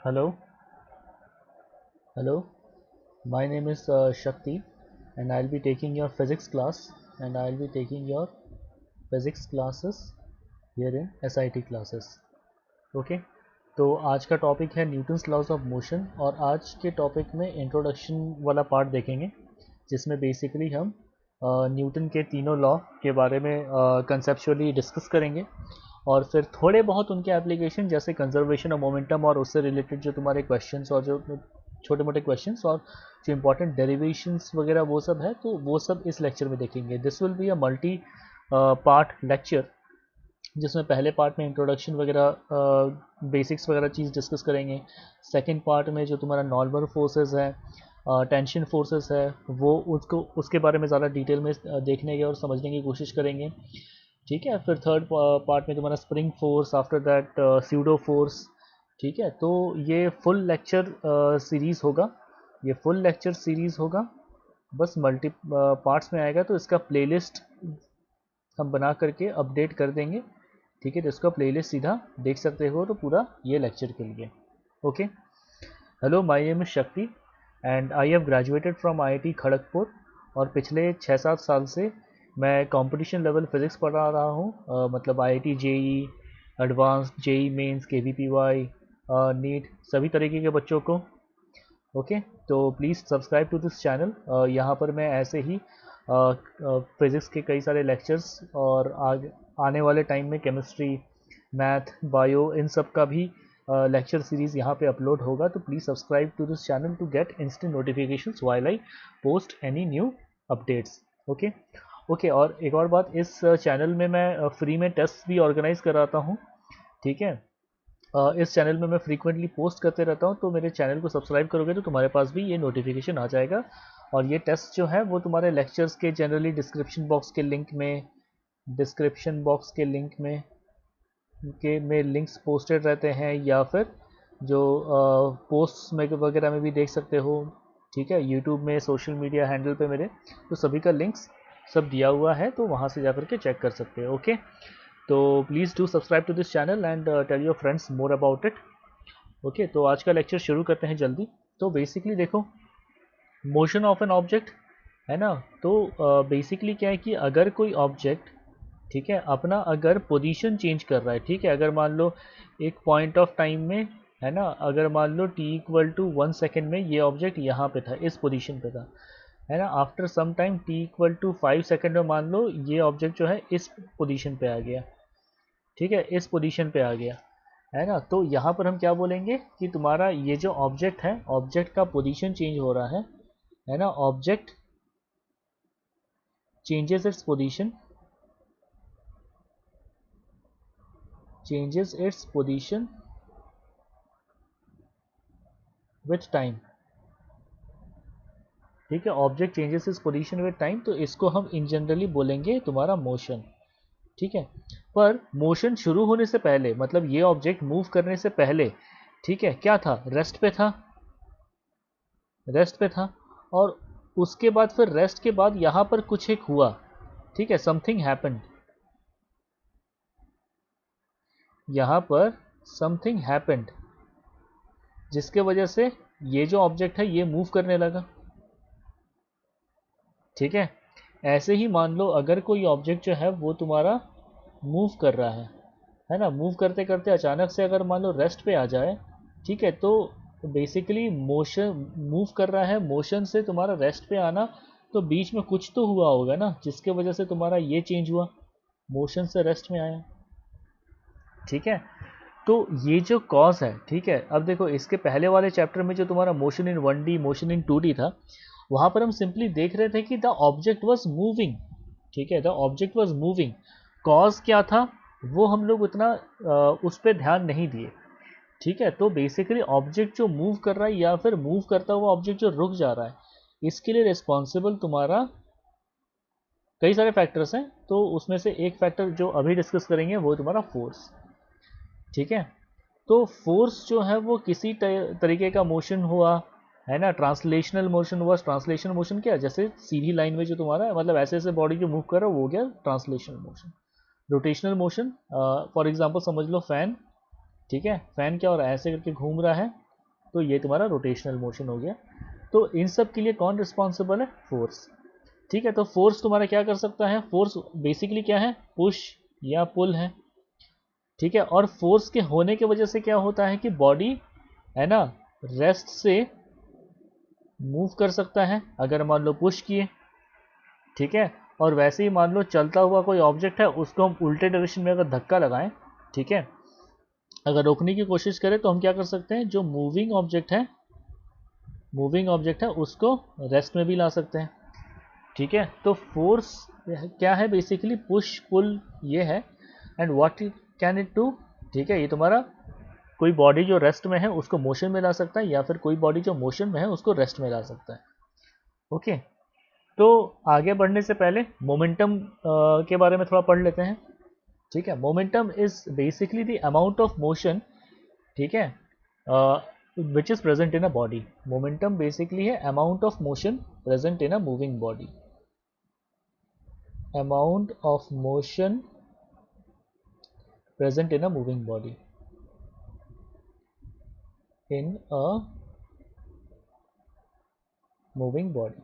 Hello, hello. My name is Shakti, and I'll be taking your physics class, and I'll be taking your physics classes here in SIT classes. Okay, तो आज का topic है Newton's laws of motion और आज के topic में introduction वाला part देखेंगे जिसमें बेसिकली हम न्यूटन के तीनों लॉ के बारे में कंसेप्चुअली डिस्कस करेंगे और फिर थोड़े बहुत उनके एप्लीकेशन जैसे कंजर्वेशन ऑफ मोमेंटम और उससे रिलेटेड जो तुम्हारे क्वेश्चंस और जो छोटे मोटे क्वेश्चंस और जो इंपॉर्टेंट डेरिवेशंस वगैरह वो सब है तो वो सब इस लेक्चर में देखेंगे। This will be a multi part lecture जिसमें पहले पार्ट में इंट्रोडक्शन वगैरह बेसिक्स वगैरह चीज़ डिस्कस करेंगे। सेकंड पार्ट में जो तुम्हारा नॉर्मल फोर्सेस है, टेंशन फोर्सेस है, वो उसके बारे में ज़्यादा डिटेल में देखने के और समझने की कोशिश करेंगे। ठीक है, फिर थर्ड पार्ट में तुम्हारा spring force, after that pseudo force. ठीक है, तो ये फुल लेक्चर सीरीज़ होगा, ये फुल लेक्चर सीरीज़ होगा, बस मल्टी पार्ट्स में आएगा। तो इसका प्लेलिस्ट हम बना करके अपडेट कर देंगे। ठीक है, तो इसका प्लेलिस्ट सीधा देख सकते हो तो पूरा ये लेक्चर के लिए। Okay, hello, my name is Shakti and I have graduated from IIT Kharagpur और पिछले 6-7 साल से मैं कंपटीशन लेवल फिज़िक्स पढ़ा रहा हूँ। मतलब IIT JEE advance, JEE mains, KVPY, NEET, सभी तरीके के बच्चों को। ओके, तो please subscribe to this channel. यहाँ पर मैं ऐसे ही फिज़िक्स के कई सारे लेक्चर्स और आने वाले टाइम में केमिस्ट्री, मैथ, बायो, इन सब का भी लेक्चर सीरीज़ यहाँ पे अपलोड होगा। तो please subscribe to this channel to get instant notifications while I post any new updates. Okay okay, और एक और बात, इस चैनल में मैं फ्री में टेस्ट भी ऑर्गेनाइज कराता हूँ। ठीक है, इस चैनल में मैं फ्रीक्वेंटली पोस्ट करते रहता हूँ, तो मेरे चैनल को सब्सक्राइब करोगे तो तुम्हारे पास भी ये नोटिफिकेशन आ जाएगा। और ये टेस्ट जो है वो तुम्हारे लेक्चर्स के जनरली डिस्क्रिप्शन बॉक्स के लिंक में लिंक्स पोस्टेड रहते हैं, या फिर जो पोस्ट्स में वगैरह में भी देख सकते हो। ठीक है, यूट्यूब में, सोशल मीडिया हैंडल पे मेरे, तो सभी का लिंक्स सब दिया हुआ है, तो वहाँ से जा करके चेक कर सकते हो। ओके, तो please do subscribe to this channel and tell your friends more about it. Okay, तो आज का लेक्चर शुरू करते हैं जल्दी। तो बेसिकली देखो, मोशन ऑफ एन ऑब्जेक्ट है ना, तो बेसिकली क्या है कि अगर कोई ऑब्जेक्ट, ठीक है, अपना अगर पोजीशन चेंज कर रहा है, ठीक है, अगर मान लो एक पॉइंट ऑफ टाइम में, है ना, अगर मान लो t=1 सेकेंड में ये ऑब्जेक्ट यहाँ पे था, इस पोजीशन पे था, है ना, after some time t=5 second में मान लो ये ऑब्जेक्ट जो है इस पोजीशन पे आ गया। ठीक है, इस पोजीशन पे आ गया, है ना, तो यहाँ पर हम क्या बोलेंगे कि तुम्हारा ये जो ऑब्जेक्ट है, ऑब्जेक्ट का पोजीशन चेंज हो रहा है ना, object changes its position, with time. ठीक है, object changes its position with time, तो इसको हम इन जनरली बोलेंगे तुम्हारा मोशन। ठीक है, पर मोशन शुरू होने से पहले, मतलब ये ऑब्जेक्ट मूव करने से पहले, ठीक है, क्या था, रेस्ट पे था, रेस्ट पे था, और उसके बाद फिर रेस्ट के बाद यहाँ पर कुछ एक हुआ। ठीक है, समथिंग हैपेंड, यहाँ पर समथिंग हैपेंड, जिसके वजह से ये जो ऑब्जेक्ट है ये मूव करने लगा। ठीक है, ऐसे ही मान लो अगर कोई ऑब्जेक्ट जो है वो तुम्हारा मूव कर रहा है ना, मूव करते करते अचानक से अगर मान लो रेस्ट पे आ जाए, ठीक है, तो बेसिकली मोशन मूव कर रहा है, मोशन से तुम्हारा रेस्ट पे आना, तो बीच में कुछ तो हुआ होगा ना, जिसके वजह से तुम्हारा ये चेंज हुआ, मोशन से रेस्ट में आया। ठीक है, तो ये जो कॉज है, ठीक है, अब देखो इसके पहले वाले चैप्टर में जो तुम्हारा motion in 1D, motion in 2D था, वहां पर हम सिंपली देख रहे थे कि द ऑब्जेक्ट वाज मूविंग। ठीक है, the object was moving, cause क्या था वो हम लोग उतना उस पर ध्यान नहीं दिए। ठीक है, तो बेसिकली ऑब्जेक्ट जो मूव कर रहा है या फिर मूव करता हुआ ऑब्जेक्ट जो रुक जा रहा है, इसके लिए रिस्पॉन्सिबल तुम्हारा कई सारे फैक्टर्स हैं, तो उसमें से एक फैक्टर जो अभी डिस्कस करेंगे वो तुम्हारा फोर्स। ठीक है, तो फोर्स जो है वो किसी तरीके का मोशन हुआ, है ना, ट्रांसलेशनल मोशन हुआ। ट्रांसलेशनल मोशन क्या, जैसे सीधी लाइन में जो तुम्हारा मतलब ऐसे ऐसे बॉडी जो मूव कर रहा है वो हो गया translational motion. Rotational motion, for example समझ लो फैन। ठीक है, फैन क्या हो रहा है, ऐसे करके घूम रहा है, तो ये तुम्हारा रोटेशनल मोशन हो गया। तो इन सब के लिए कौन रिस्पॉन्सिबल है? फोर्स। ठीक है, तो फोर्स तुम्हारा क्या कर सकता है? फोर्स बेसिकली क्या है? पुश या पुल है। ठीक है, और फोर्स के होने की वजह से क्या होता है कि बॉडी है ना रेस्ट से मूव कर सकता है अगर मान लो पुश किए। ठीक है, और वैसे ही मान लो चलता हुआ कोई ऑब्जेक्ट है, उसको हम उल्टे डायरेक्शन में अगर धक्का लगाएं, ठीक है, अगर रोकने की कोशिश करें तो हम क्या कर सकते हैं? जो मूविंग ऑब्जेक्ट है उसको रेस्ट में भी ला सकते हैं। ठीक है, तो फोर्स क्या है? बेसिकली पुश पुल ये है। And what can it do? ठीक है, ये तुम्हारा कोई बॉडी जो रेस्ट में है उसको मोशन में ला सकता है, या फिर कोई बॉडी जो मोशन में है उसको रेस्ट में ला सकता है। ओके, तो आगे बढ़ने से पहले मोमेंटम के बारे में थोड़ा पढ़ लेते हैं। ठीक है, momentum is basically the amount of motion, ठीक है, which is present in a body. Momentum basically है amount of motion present in a moving body. Amount of motion present in a moving body in a moving body।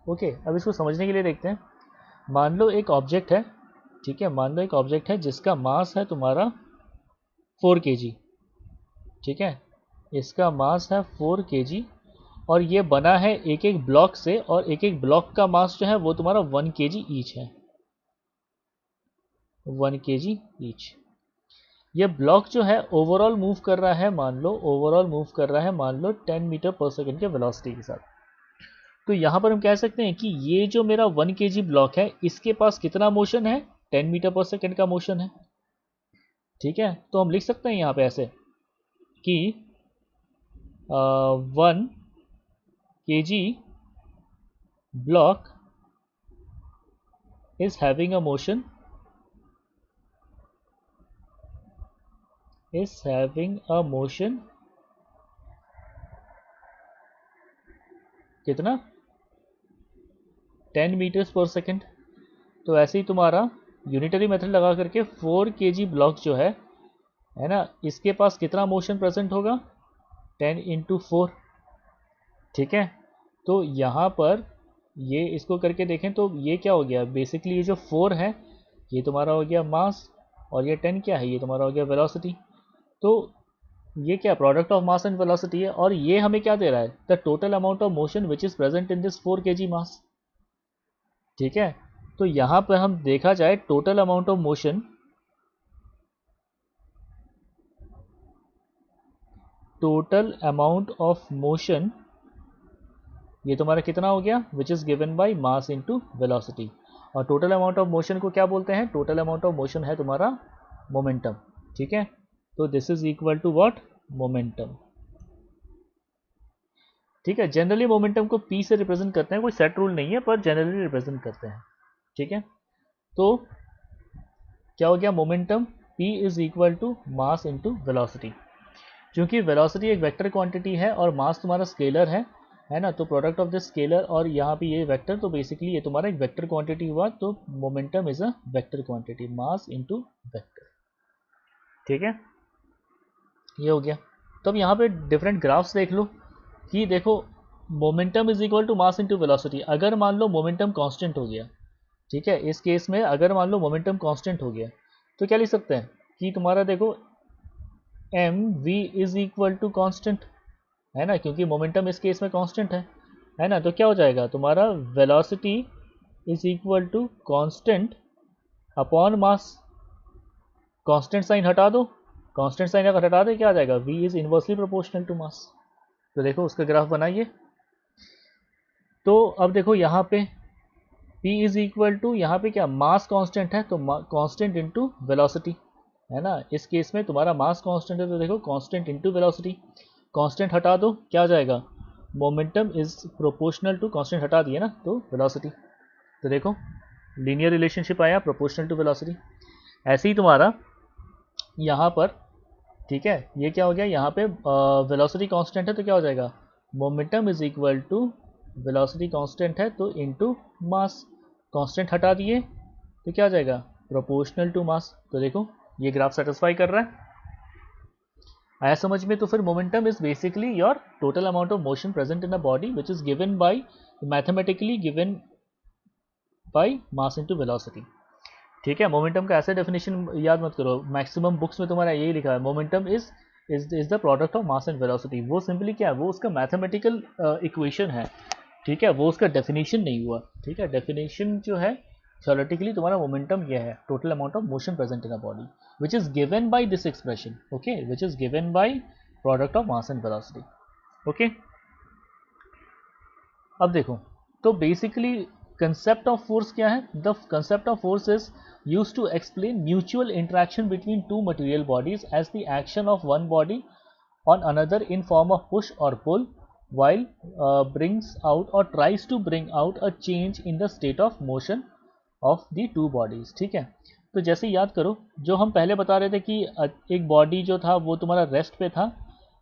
Okay, अब इसको समझने के लिए देखते हैं। मान लो एक ऑब्जेक्ट है, ठीक है, मान लो एक ऑब्जेक्ट है जिसका मास है तुम्हारा 4 kg। ठीक है, इसका मास है 4 kg और ये बना है एक एक ब्लॉक से, और एक एक ब्लॉक का मास जो है वो तुम्हारा 1 kg ईच है। 1 kg ईच। ये ब्लॉक जो है ओवरऑल मूव कर रहा है, मान लो 10 मीटर पर सेकेंड के वेलोसिटी के साथ। तो यहाँ पर हम कह सकते हैं कि ये जो मेरा 1 kg ब्लॉक है इसके पास कितना मोशन है? 10 मीटर पर सेकेंड का मोशन है। ठीक है, तो हम लिख सकते हैं यहाँ पे ऐसे कि 1 kg block is having a motion कितना? 10 मीटर्स पर सेकेंड। तो ऐसे ही तुम्हारा यूनिटरी मेथड लगा करके 4 kg ब्लॉक जो है ना, इसके पास कितना मोशन प्रेजेंट होगा? 10 इंटू 4। ठीक है, तो यहाँ पर ये इसको करके देखें तो ये क्या हो गया? बेसिकली ये जो 4 है ये तुम्हारा हो गया मास, और ये 10 क्या है? ये तुम्हारा हो गया वेलोसिटी। तो ये क्या? Product of mass and velocity है, और ये हमें क्या दे रहा है? The total amount of motion which is present in this 4 kg मास। ठीक है, तो यहाँ पर हम देखा जाए टोटल अमाउंट ऑफ मोशन ये तुम्हारा कितना हो गया? Which is given by mass into velocity. और टोटल अमाउंट ऑफ मोशन को क्या बोलते हैं? टोटल अमाउंट ऑफ मोशन है तुम्हारा मोमेंटम। ठीक है, तो this is equal to what? Momentum. ठीक है, जनरली मोमेंटम को पी से रिप्रेजेंट करते हैं, कोई सेट रूल नहीं है पर जनरली रिप्रेजेंट करते हैं। ठीक है, तो क्या हो गया? Momentum P is equal to mass into velocity. क्योंकि वेलोसिटी एक वेक्टर क्वांटिटी है और मास तुम्हारा स्केलर है ना, तो प्रोडक्ट ऑफ दिस स्केलर और यहाँ पे ये वेक्टर, तो बेसिकली ये तुम्हारा एक वेक्टर क्वांटिटी हुआ। तो momentum is a vector quantity, mass into vector. ठीक है, ये हो गया। तो अब यहाँ पे डिफरेंट ग्राफ्स देख लो कि देखो momentum is equal to mass into velocity. अगर मान लो मोमेंटम कांस्टेंट हो गया, ठीक है, इस केस में अगर मान लो मोमेंटम कांस्टेंट हो गया तो क्या लिख सकते हैं कि तुम्हारा देखो M V is equal to constant, है ना, क्योंकि मोमेंटम इस केस में कांस्टेंट है ना। तो क्या हो जाएगा तुम्हारा? Velocity is equal to constant upon mass. Constant sign हटा दो, कांस्टेंट साइन अगर हटा दे क्या आ जाएगा? v is inversely proportional to mass. तो देखो उसका ग्राफ बनाइए। तो अब देखो यहाँ पे p इज इक्वल टू, यहाँ पे क्या मास कांस्टेंट है, तो कांस्टेंट इनटू वेलोसिटी, है ना। इस केस में तुम्हारा मास कांस्टेंट है तो देखो कांस्टेंट इनटू वेलोसिटी। कांस्टेंट हटा दो क्या आ जाएगा? Momentum is proportional to, constant हटा दिए ना, तो वेलोसिटी। तो देखो लीनियर रिलेशनशिप आया, प्रोपोर्शनल टू वेलोसिटी। ऐसे ही तुम्हारा यहाँ पर, ठीक है, ये क्या हो गया? यहाँ पे वेलोसिटी कांस्टेंट है तो क्या हो जाएगा? Momentum is equal to velocity constant है तो इनटू मास। कांस्टेंट हटा दिए तो क्या आ जाएगा? Proportional to mass. तो देखो ये ग्राफ सेटिस्फाई कर रहा है। आया समझ में? तो फिर momentum is basically your total amount of motion present in a body which is given by mathematically given by mass into velocity. ठीक है, मोमेंटम का ऐसे डेफिनेशन याद मत करो, मैक्सिमम बुक्स में तुम्हारा यही लिखा है, momentum is the product of mass and velocity. वो सिंपली क्या है, वो उसका मैथमेटिकल इक्वेशन है। ठीक है, वो उसका डेफिनेशन नहीं हुआ। ठीक है, डेफिनेशन जो है थ्योरेटिकली तुम्हारा मोमेंटम यह है, total amount of motion present in a body which is given by this expression. Okay, which is given by product of mass and velocity. Okay, अब देखो, तो बेसिकली कंसेप्ट ऑफ फोर्स क्या है? The concept of force is used to explain mutual interaction between two material bodies as the action of one body on another in form of push or pull while brings out or tries to bring out a change in the state of motion of the two bodies। ठीक है, तो जैसे याद करो, जो हम पहले बता रहे थे कि एक बॉडी जो था वो तुम्हारा रेस्ट पे था,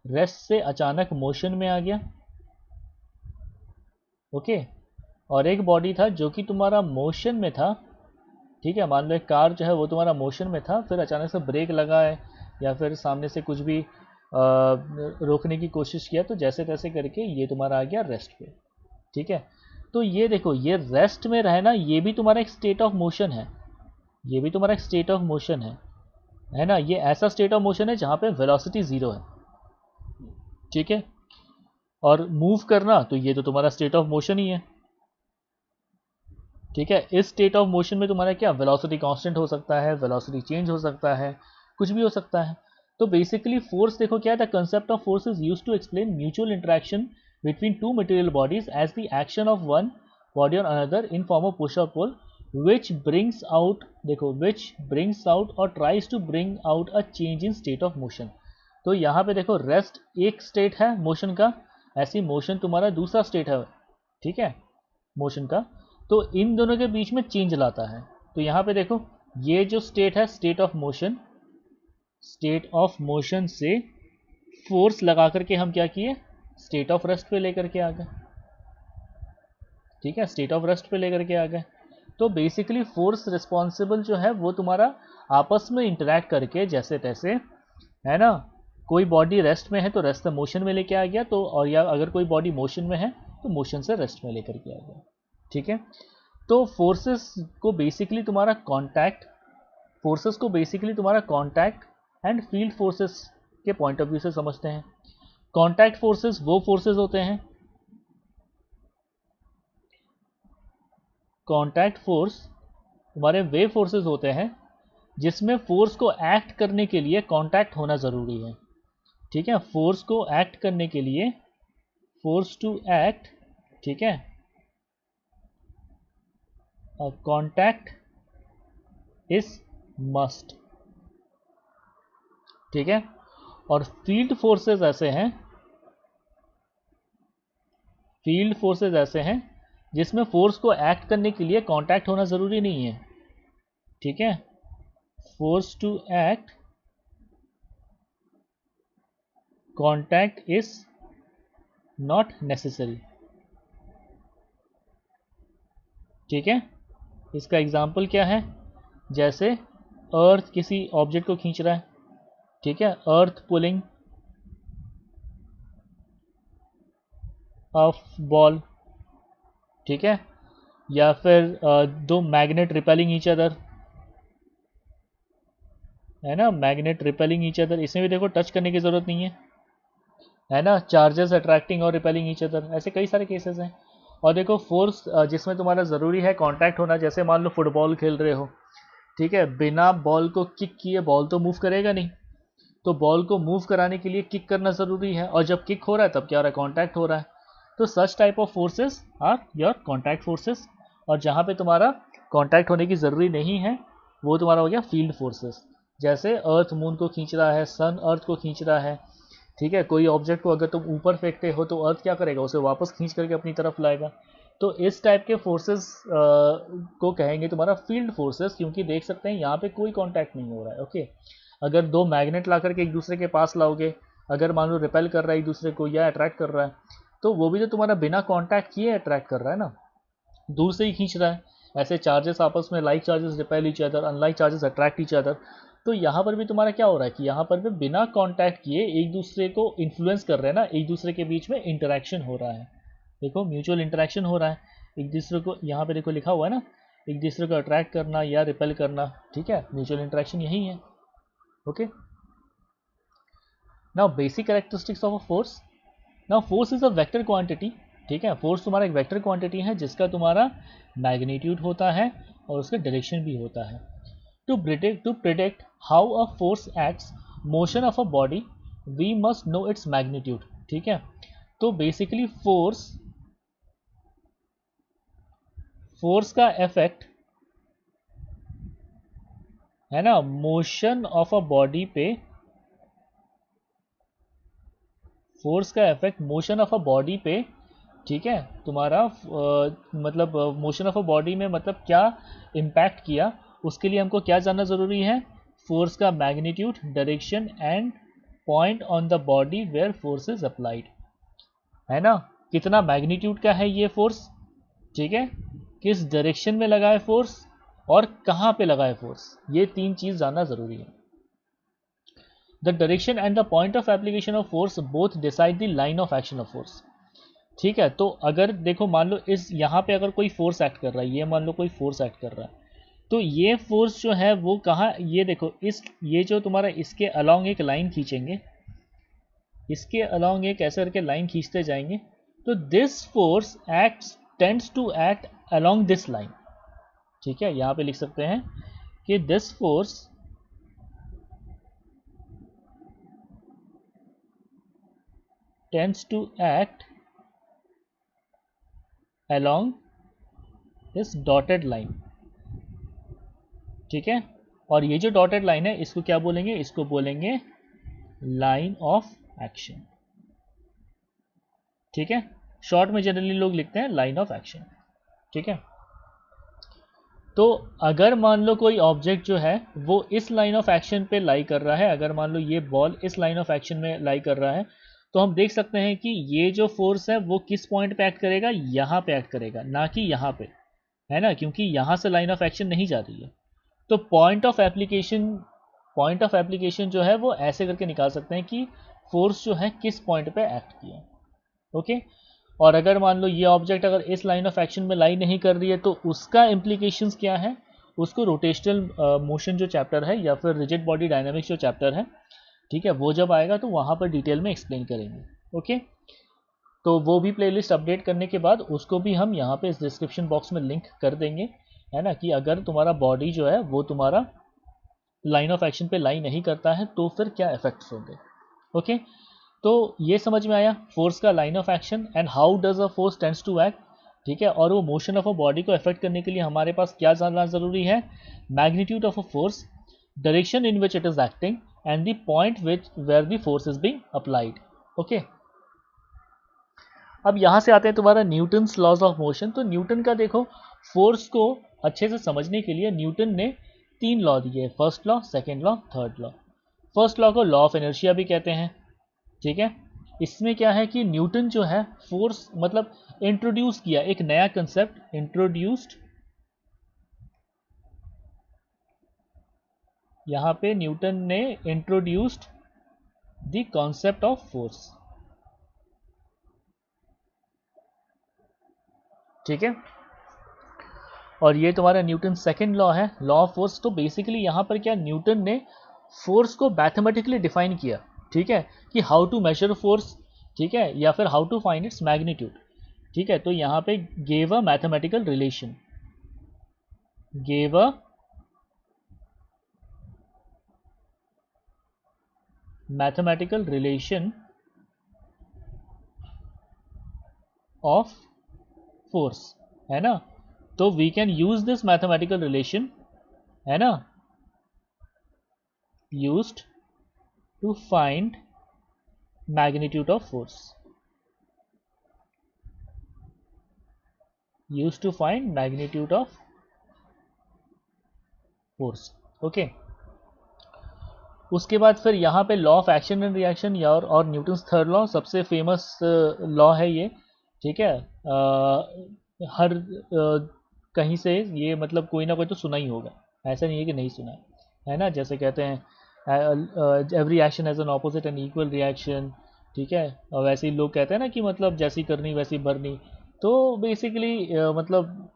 रेस्ट से अचानक मोशन में आ गया। ओके, और एक बॉडी था जो कि तुम्हारा मोशन में था। ठीक है, मान लो एक कार जो है वो तुम्हारा मोशन में था, फिर अचानक से ब्रेक लगा है या फिर सामने से कुछ भी रोकने की कोशिश किया, तो जैसे तैसे करके ये तुम्हारा आ गया रेस्ट पे। ठीक है, तो ये देखो, ये रेस्ट में रहना ये भी तुम्हारा एक स्टेट ऑफ मोशन है, ये भी तुम्हारा एक स्टेट ऑफ मोशन है ना। ये ऐसा स्टेट ऑफ मोशन है जहाँ पे वेलोसिटी ज़ीरो है। ठीक है, और मूव करना तो ये तो तुम्हारा स्टेट ऑफ मोशन ही है। ठीक है, इस स्टेट ऑफ मोशन में तुम्हारा क्या, वेलोसिटी कांस्टेंट हो सकता है, वेलोसिटी चेंज हो सकता है, कुछ भी हो सकता है। तो बेसिकली फोर्स देखो क्या है, the concept of force is used to explain mutual interaction between two material bodies as the action of one body on another in form of push और पुल विच ब्रिंग्स आउट, देखो, which brings out और tries to bring out a change in state of motion. तो यहाँ पे देखो, rest एक state है motion का, ऐसी मोशन तुम्हारा दूसरा स्टेट है। ठीक है, मोशन का, तो इन दोनों के बीच में चेंज लाता है। तो यहाँ पे देखो, ये जो स्टेट है, state of motion, state of motion से फोर्स लगा करके हम क्या किए, स्टेट ऑफ रेस्ट पे लेकर के आ गए। ठीक है, स्टेट ऑफ रेस्ट पे लेकर के आ गए। तो बेसिकली फोर्स रिस्पॉन्सिबल जो है वो तुम्हारा आपस में इंटरेक्ट करके जैसे तैसे, है ना, कोई बॉडी रेस्ट में है तो रेस्ट से मोशन में लेके आ गया, तो और या अगर कोई बॉडी मोशन में है तो मोशन से रेस्ट में लेकर के आ गया। ठीक है, तो फोर्सेस को बेसिकली तुम्हारा कांटेक्ट एंड फील्ड फोर्सेस के पॉइंट ऑफ व्यू से समझते हैं। कांटेक्ट फोर्सेस वो फोर्सेस होते हैं, कांटेक्ट फोर्स तुम्हारे वे फोर्सेस होते हैं जिसमें फोर्स को एक्ट करने के लिए कांटेक्ट होना ज़रूरी है। ठीक है, फोर्स को एक्ट करने के लिए, फोर्स टू एक्ट, ठीक है, कांटेक्ट इज मस्ट। ठीक है, और फील्ड फोर्सेस ऐसे हैं जिसमें फोर्स को एक्ट करने के लिए कांटेक्ट होना ज़रूरी नहीं है। ठीक है, force to act, contact is not necessary. ठीक है, इसका एग्जाम्पल क्या है, जैसे अर्थ किसी ऑब्जेक्ट को खींच रहा है। ठीक है, अर्थ पुलिंग ऑफ बॉल। ठीक है, या फिर दो मैग्नेट रिपेलिंग ईच अदर, है ना, मैग्नेट रिपेलिंग ईच अदर, इसमें भी देखो टच करने की ज़रूरत नहीं है ना, चार्जेस अट्रैक्टिंग और रिपेलिंग ईच अदर, ऐसे कई सारे केसेस हैं। और देखो फोर्स जिसमें तुम्हारा ज़रूरी है कांटेक्ट होना, जैसे मान लो फुटबॉल खेल रहे हो। ठीक है, बिना बॉल को किक किए बॉल तो मूव करेगा नहीं, तो बॉल को मूव कराने के लिए किक करना ज़रूरी है, और जब किक हो रहा है तब क्या हो रहा है, कांटेक्ट हो रहा है। तो such type of forces are your contact forces, और जहाँ पे तुम्हारा कांटेक्ट होने की ज़रूरी नहीं है वो तुम्हारा हो गया फील्ड फोर्सेस। जैसे अर्थ मून को खींच रहा है, सन अर्थ को खींच रहा है। ठीक है, कोई ऑब्जेक्ट को अगर तुम ऊपर फेंकते हो तो अर्थ क्या करेगा, उसे वापस खींच करके अपनी तरफ लाएगा। तो इस टाइप के फोर्सेस को कहेंगे तुम्हारा फील्ड फोर्सेस, क्योंकि देख सकते हैं यहाँ पे कोई कांटेक्ट नहीं हो रहा है। ओके, अगर दो मैग्नेट ला करके एक दूसरे के पास लाओगे, अगर मान लो रिपेल कर रहा है एक दूसरे को या अट्रैक्ट कर रहा है, तो वो भी तो तुम्हारा बिना कांटेक्ट किए अट्रैक्ट कर रहा है ना, दूर से ही खींच रहा है। ऐसे चार्जेस आपस में, like charges repel each other, unlike charges attract each other. तो यहाँ पर भी तुम्हारा क्या हो रहा है कि यहाँ पर भी बिना कांटेक्ट किए एक दूसरे को इन्फ्लुएंस कर रहे हैं ना, एक दूसरे के बीच में इंटरेक्शन हो रहा है। देखो म्यूचुअल इंटरेक्शन हो रहा है, एक दूसरे को, यहाँ पे देखो लिखा हुआ है ना, एक दूसरे को अट्रैक्ट करना या रिपेल करना, ठीक है, म्यूचुअल इंटरेक्शन यही है। Okay, now basic characteristics of a force. Now force is a vector quantity, ठीक है, फोर्स तुम्हारा एक वेक्टर क्वांटिटी है जिसका तुम्हारा मैग्नीट्यूड होता है और उसका डायरेक्शन भी होता है। To predict how a force acts motion of a body we must know its magnitude, ठीक है। तो बेसिकली फोर्स का इफेक्ट है ना मोशन ऑफ अ बॉडी पे, फोर्स का effect motion of a body पे, ठीक है, तुम्हारा मतलब मोशन ऑफ अ बॉडी में मतलब क्या इम्पैक्ट किया, उसके लिए हमको क्या जानना ज़रूरी है, फोर्स का magnitude, direction and point on the body where force is applied, है ना, कितना मैग्नीट्यूड का है ये फोर्स, ठीक है, किस डायरेक्शन में लगा है फोर्स और कहाँ पे लगा है फोर्स, ये तीन चीज़ जानना ज़रूरी है। The direction and the point of application of force both decide the line of action of force, ठीक है। तो अगर देखो मान लो इस यहाँ पे अगर कोई फोर्स एक्ट कर रहा है, ये मान लो कोई फोर्स एक्ट कर रहा है, तो ये फोर्स जो है वो कहाँ, ये देखो इस, ये जो तुम्हारा इसके अलोंग एक लाइन खींचेंगे, इसके अलोंग एक ऐसे करके लाइन खींचते जाएंगे, तो this force acts tends to act along this line, ठीक है, यहाँ पे लिख सकते हैं कि this force tends to act along this dotted line, ठीक है, और ये जो डॉटेड लाइन है इसको क्या बोलेंगे, इसको बोलेंगे लाइन ऑफ एक्शन, ठीक है, शॉर्ट में जनरली लोग लिखते हैं लाइन ऑफ एक्शन, ठीक है। तो अगर मान लो कोई ऑब्जेक्ट जो है वो इस लाइन ऑफ एक्शन पे लाई कर रहा है, अगर मान लो ये बॉल इस लाइन ऑफ एक्शन में लाई कर रहा है, तो हम देख सकते हैं कि ये जो फोर्स है वो किस पॉइंट पे एक्ट करेगा, यहाँ पे एक्ट करेगा, ना कि यहाँ पे, है ना, क्योंकि यहाँ से लाइन ऑफ एक्शन नहीं जा रही है। तो पॉइंट ऑफ एप्लीकेशन जो है वो ऐसे करके निकाल सकते हैं कि फोर्स जो है किस पॉइंट पे एक्ट किया, ओके। और अगर मान लो ये ऑब्जेक्ट अगर इस लाइन ऑफ एक्शन में लाई नहीं कर रही है, तो उसका इम्प्लीकेशंस क्या है, उसको रोटेशनल मोशन जो चैप्टर है या फिर रिजिड बॉडी डायनामिक्स जो चैप्टर है, ठीक है, वो जब आएगा तो वहाँ पर डिटेल में एक्सप्लेन करेंगे, ओके। तो वो भी प्लेलिस्ट अपडेट करने के बाद उसको भी हम यहाँ पे इस डिस्क्रिप्शन बॉक्स में लिंक कर देंगे, है ना, कि अगर तुम्हारा बॉडी जो है वो तुम्हारा लाइन ऑफ एक्शन पे लाई नहीं करता है तो फिर क्या इफेक्ट्स होंगे, ओके। तो ये समझ में आया फोर्स का line of action and how does a force tends to act, ठीक है। और वो मोशन ऑफ अ बॉडी को इफेक्ट करने के लिए हमारे पास क्या जानना जरूरी है, magnitude of a force, direction in which it is acting and the point which where the force is being applied, okay. अब यहाँ से आते हैं तुम्हारा न्यूटन्स लॉज ऑफ मोशन। तो न्यूटन का देखो फोर्स को अच्छे से समझने के लिए न्यूटन ने 3 लॉ दिए, first law, second law, third law. First law को लॉ ऑफ इनर्शिया भी कहते हैं, ठीक है। इसमें क्या है कि न्यूटन जो है फोर्स मतलब इंट्रोड्यूस किया एक नया कंसेप्ट, इंट्रोड्यूस्ड, यहां पे न्यूटन ने introduced the concept of force, ठीक है। और ये तुम्हारा न्यूटन सेकेंड लॉ है, लॉ ऑफ फोर्स। तो बेसिकली यहां पर क्या न्यूटन ने फोर्स को मैथमेटिकली डिफाइन किया, ठीक है, कि हाउ टू मेजर फोर्स, ठीक है, या फिर how to find its magnitude, ठीक है। तो यहां पे gave a mathematical relation, gave a mathematical relation of force, है ना। तो we can use this mathematical relation, है ना, used to find magnitude of force, used to find magnitude of force, okay. उसके बाद फिर यहाँ पे law of action and reaction या और न्यूटन्स थर्ड लॉ सबसे फेमस लॉ है ये, ठीक है। हर कहीं से ये मतलब कोई ना कोई तो सुना ही होगा, ऐसा नहीं है कि नहीं सुना है, है ना, जैसे कहते हैं every action has an opposite and equal reaction, ठीक है। और वैसे ही लोग कहते हैं ना कि मतलब जैसी करनी वैसी भरनी। तो बेसिकली मतलब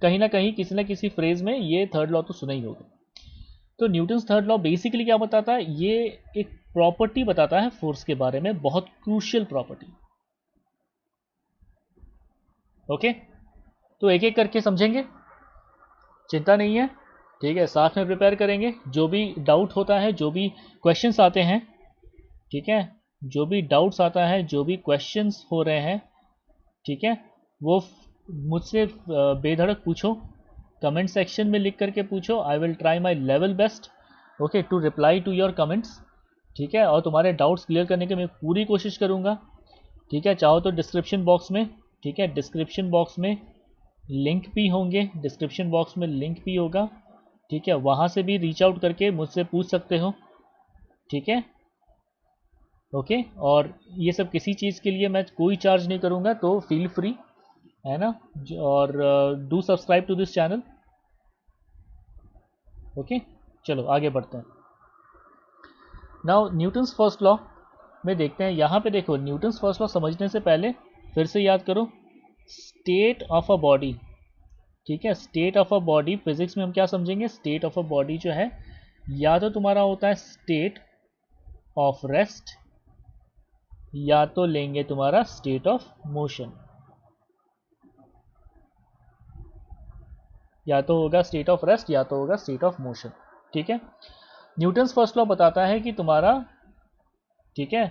कहीं ना कहीं किसी ना किसी फ्रेज में ये थर्ड लॉ तो सुना ही होगा। तो न्यूटन्स थर्ड लॉ बेसिकली क्या बताता है, ये एक प्रॉपर्टी बताता है फोर्स के बारे में, बहुत क्रूशियल प्रॉपर्टी। ओके, तो एक एक करके समझेंगे, चिंता नहीं है, ठीक है, साथ में प्रिपेयर करेंगे। जो भी डाउट होता है, जो भी क्वेश्चंस आते हैं, ठीक है, जो भी डाउट्स आता है, जो भी क्वेश्चंस हो रहे हैं, ठीक है, वो मुझसे बेधड़क पूछो, कमेंट सेक्शन में लिख करके पूछो। I will try my level best, okay, to reply to your comments, ठीक है। और तुम्हारे डाउट्स क्लियर करने की मैं पूरी कोशिश करूँगा, ठीक है। चाहो तो डिस्क्रिप्शन बॉक्स में, ठीक है, डिस्क्रिप्शन बॉक्स में लिंक भी होंगे, डिस्क्रिप्शन बॉक्स में लिंक भी होगा, ठीक है, वहाँ से भी रीच आउट करके मुझसे पूछ सकते हो, ठीक है, ओके। और ये सब किसी चीज़ के लिए मैं कोई चार्ज नहीं करूँगा, तो फील फ्री, है ना। और do subscribe to this channel, okay. चलो आगे बढ़ते हैं। नाउ न्यूटन्स फर्स्ट लॉ में देखते हैं। यहाँ पे देखो, न्यूटन्स फर्स्ट लॉ समझने से पहले फिर से याद करो, स्टेट ऑफ अ बॉडी, ठीक है, state of a body physics में हम क्या समझेंगे, स्टेट ऑफ अ बॉडी जो है, या तो तुम्हारा होता है स्टेट ऑफ रेस्ट, या तो लेंगे तुम्हारा स्टेट ऑफ मोशन, या तो होगा स्टेट ऑफ रेस्ट या तो होगा स्टेट ऑफ मोशन, ठीक है। न्यूटन्स फर्स्ट लॉ बताता है कि तुम्हारा, ठीक है,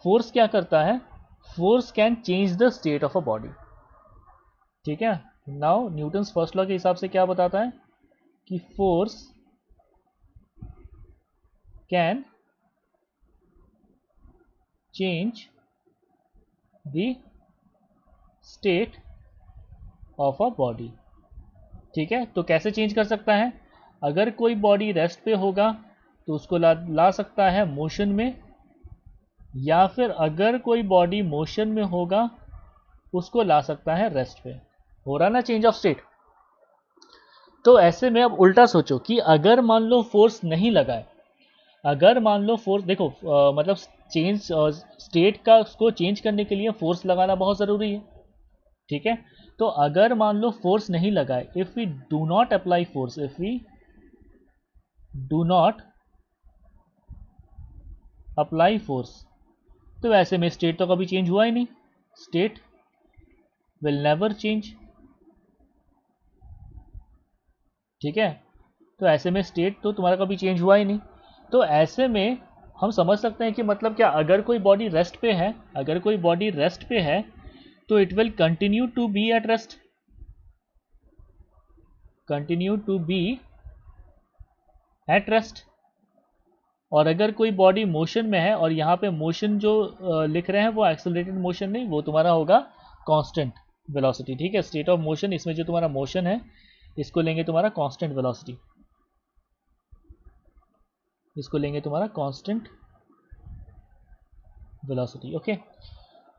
फोर्स क्या करता है, force can change the state of a body, ठीक है। नाउ न्यूटन्स फर्स्ट लॉ के हिसाब से क्या बताता है कि force can change the state of a body, ठीक है। तो कैसे चेंज कर सकता है, अगर कोई बॉडी रेस्ट पे होगा तो उसको ला सकता है मोशन में, या फिर अगर कोई बॉडी मोशन में होगा उसको ला सकता है रेस्ट पे। हो रहा ना चेंज ऑफ स्टेट। तो ऐसे में अब उल्टा सोचो कि अगर मान लो फोर्स नहीं लगा है, अगर मान लो फोर्स, देखो मतलब चेंज स्टेट का उसको चेंज करने के लिए फोर्स लगाना बहुत ज़रूरी है, ठीक है। तो अगर मान लो फोर्स नहीं लगा है, if we do not apply force, if we do not apply force, तो ऐसे में स्टेट तो कभी चेंज हुआ ही नहीं, स्टेट विल नेवर चेंज, ठीक है। तो ऐसे में स्टेट तो तुम्हारा कभी चेंज हुआ ही नहीं। तो ऐसे में हम समझ सकते हैं कि मतलब क्या, अगर कोई बॉडी रेस्ट पे है, अगर कोई बॉडी रेस्ट पे है तो it will continue to be at rest, continue to be at rest. और अगर कोई बॉडी मोशन में है, और यहाँ पे मोशन जो लिख रहे हैं वो एक्सेलरेटेड मोशन नहीं, वो तुम्हारा होगा कांस्टेंट वेलोसिटी, ठीक है। स्टेट ऑफ मोशन, इसमें जो तुम्हारा मोशन है इसको लेंगे तुम्हारा कांस्टेंट वेलोसिटी, इसको लेंगे तुम्हारा कांस्टेंट वेलोसिटी, ओके।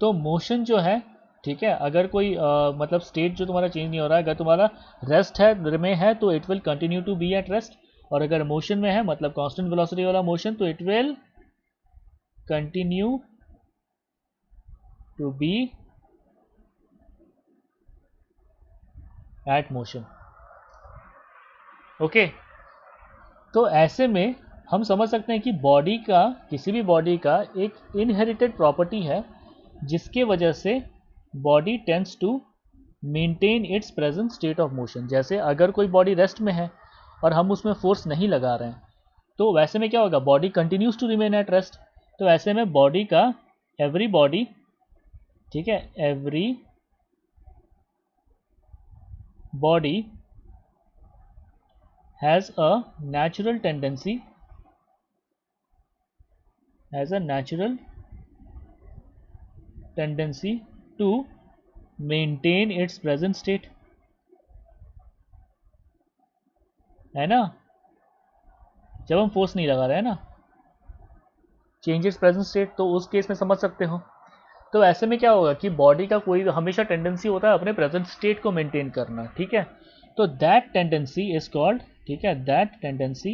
तो मोशन जो है, ठीक है, अगर कोई मतलब स्टेट जो तुम्हारा चेंज नहीं हो रहा है, अगर तुम्हारा रेस्ट है में है तो it will continue to be at rest, और अगर मोशन में है मतलब कांस्टेंट वेलोसिटी वाला मोशन, तो it will continue to be at motion, okay. तो ऐसे में हम समझ सकते हैं कि बॉडी का, किसी भी बॉडी का एक इनहेरिटेड प्रॉपर्टी है जिसके वजह से body tends to maintain its present state of motion. जैसे अगर कोई बॉडी रेस्ट में है और हम उसमें फोर्स नहीं लगा रहे हैं, तो वैसे में क्या होगा, body continues to remain at rest. तो ऐसे में बॉडी का, एवरी बॉडी, ठीक है, every body has a natural tendency, has a natural tendency to maintain its present state, है ना। जब हम फोर्स नहीं लगा रहे हैं ना, चेंज इट्स प्रेजेंट स्टेट, तो उस केस में समझ सकते हो। तो ऐसे में क्या होगा कि बॉडी का कोई हमेशा टेंडेंसी होता है अपने प्रेजेंट स्टेट को मेंटेन करना, ठीक है। तो दैट टेंडेंसी इज कॉल्ड, ठीक है, that tendency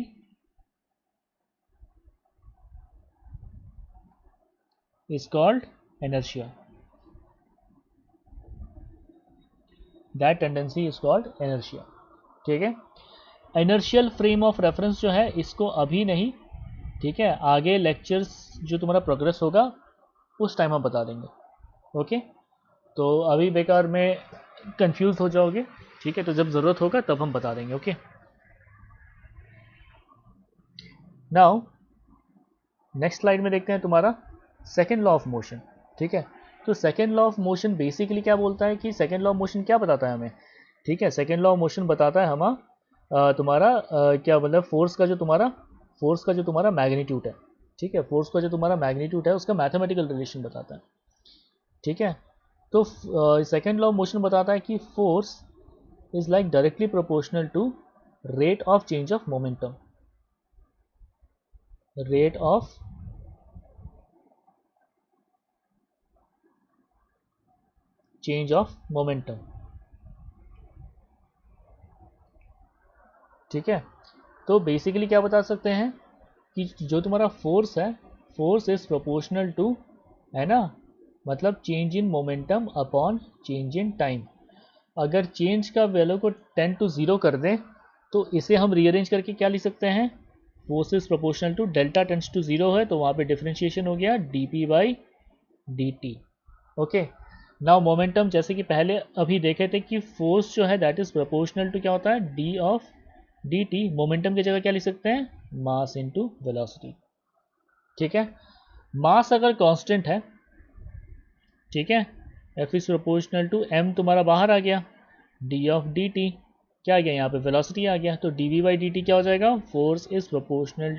is called inertia. That tendency is called inertia. ठीक है, inertial frame of reference जो है इसको अभी नहीं, ठीक है, आगे लेक्चर्स जो तुम्हारा प्रोग्रेस होगा उस टाइम हम बता देंगे. ओके, तो अभी बेकार में कंफ्यूज हो जाओगे. ठीक है, तो जब ज़रूरत होगा तब हम बता देंगे. ओके, नाउ नेक्स्ट स्लाइड में देखते हैं तुम्हारा सेकेंड लॉ ऑफ मोशन. ठीक है, तो second law of motion basically क्या बोलता है कि सेकेंड लॉ ऑफ मोशन क्या बताता है हमें. ठीक है, सेकेंड लॉ ऑफ मोशन बताता है हम तुम्हारा क्या मतलब फोर्स का जो तुम्हारा मैग्नीट्यूड है. ठीक है, फोर्स का जो तुम्हारा मैग्नीट्यूड है उसका मैथमेटिकल रिलेशन बताता है. ठीक है, तो सेकेंड लॉ ऑफ मोशन बताता है कि force is like directly proportional to rate of change of momentum. Rate of change of momentum. ठीक है, तो बेसिकली क्या बता सकते हैं कि जो तुम्हारा फोर्स है, फोर्स इज प्रोपोर्शनल टू, है ना, मतलब change in momentum upon change in time. अगर चेंज का वैल्यू को 10 to 0 कर दें तो इसे हम रीअरेंज करके क्या लिख सकते हैं, force is proportional to delta tends to 0 है तो वहाँ पे डिफरेंशिएशन हो गया dp by dt. Okay, now momentum जैसे कि पहले अभी देखे थे कि फोर्स जो है दैट इज प्रोपोर्शनल टू क्या होता है, d ऑफ dt. मोमेंटम की जगह क्या लिख सकते हैं, मास इनटू वेलोसिटी. ठीक है, मास अगर कांस्टेंट है, ठीक है, f is proportional to m तुम्हारा बाहर आ गया, d ऑफ dt क्या आ गया यहाँ पे, वेलोसिटी आ गया, तो dv बाई dt क्या हो जाएगा, force is proportional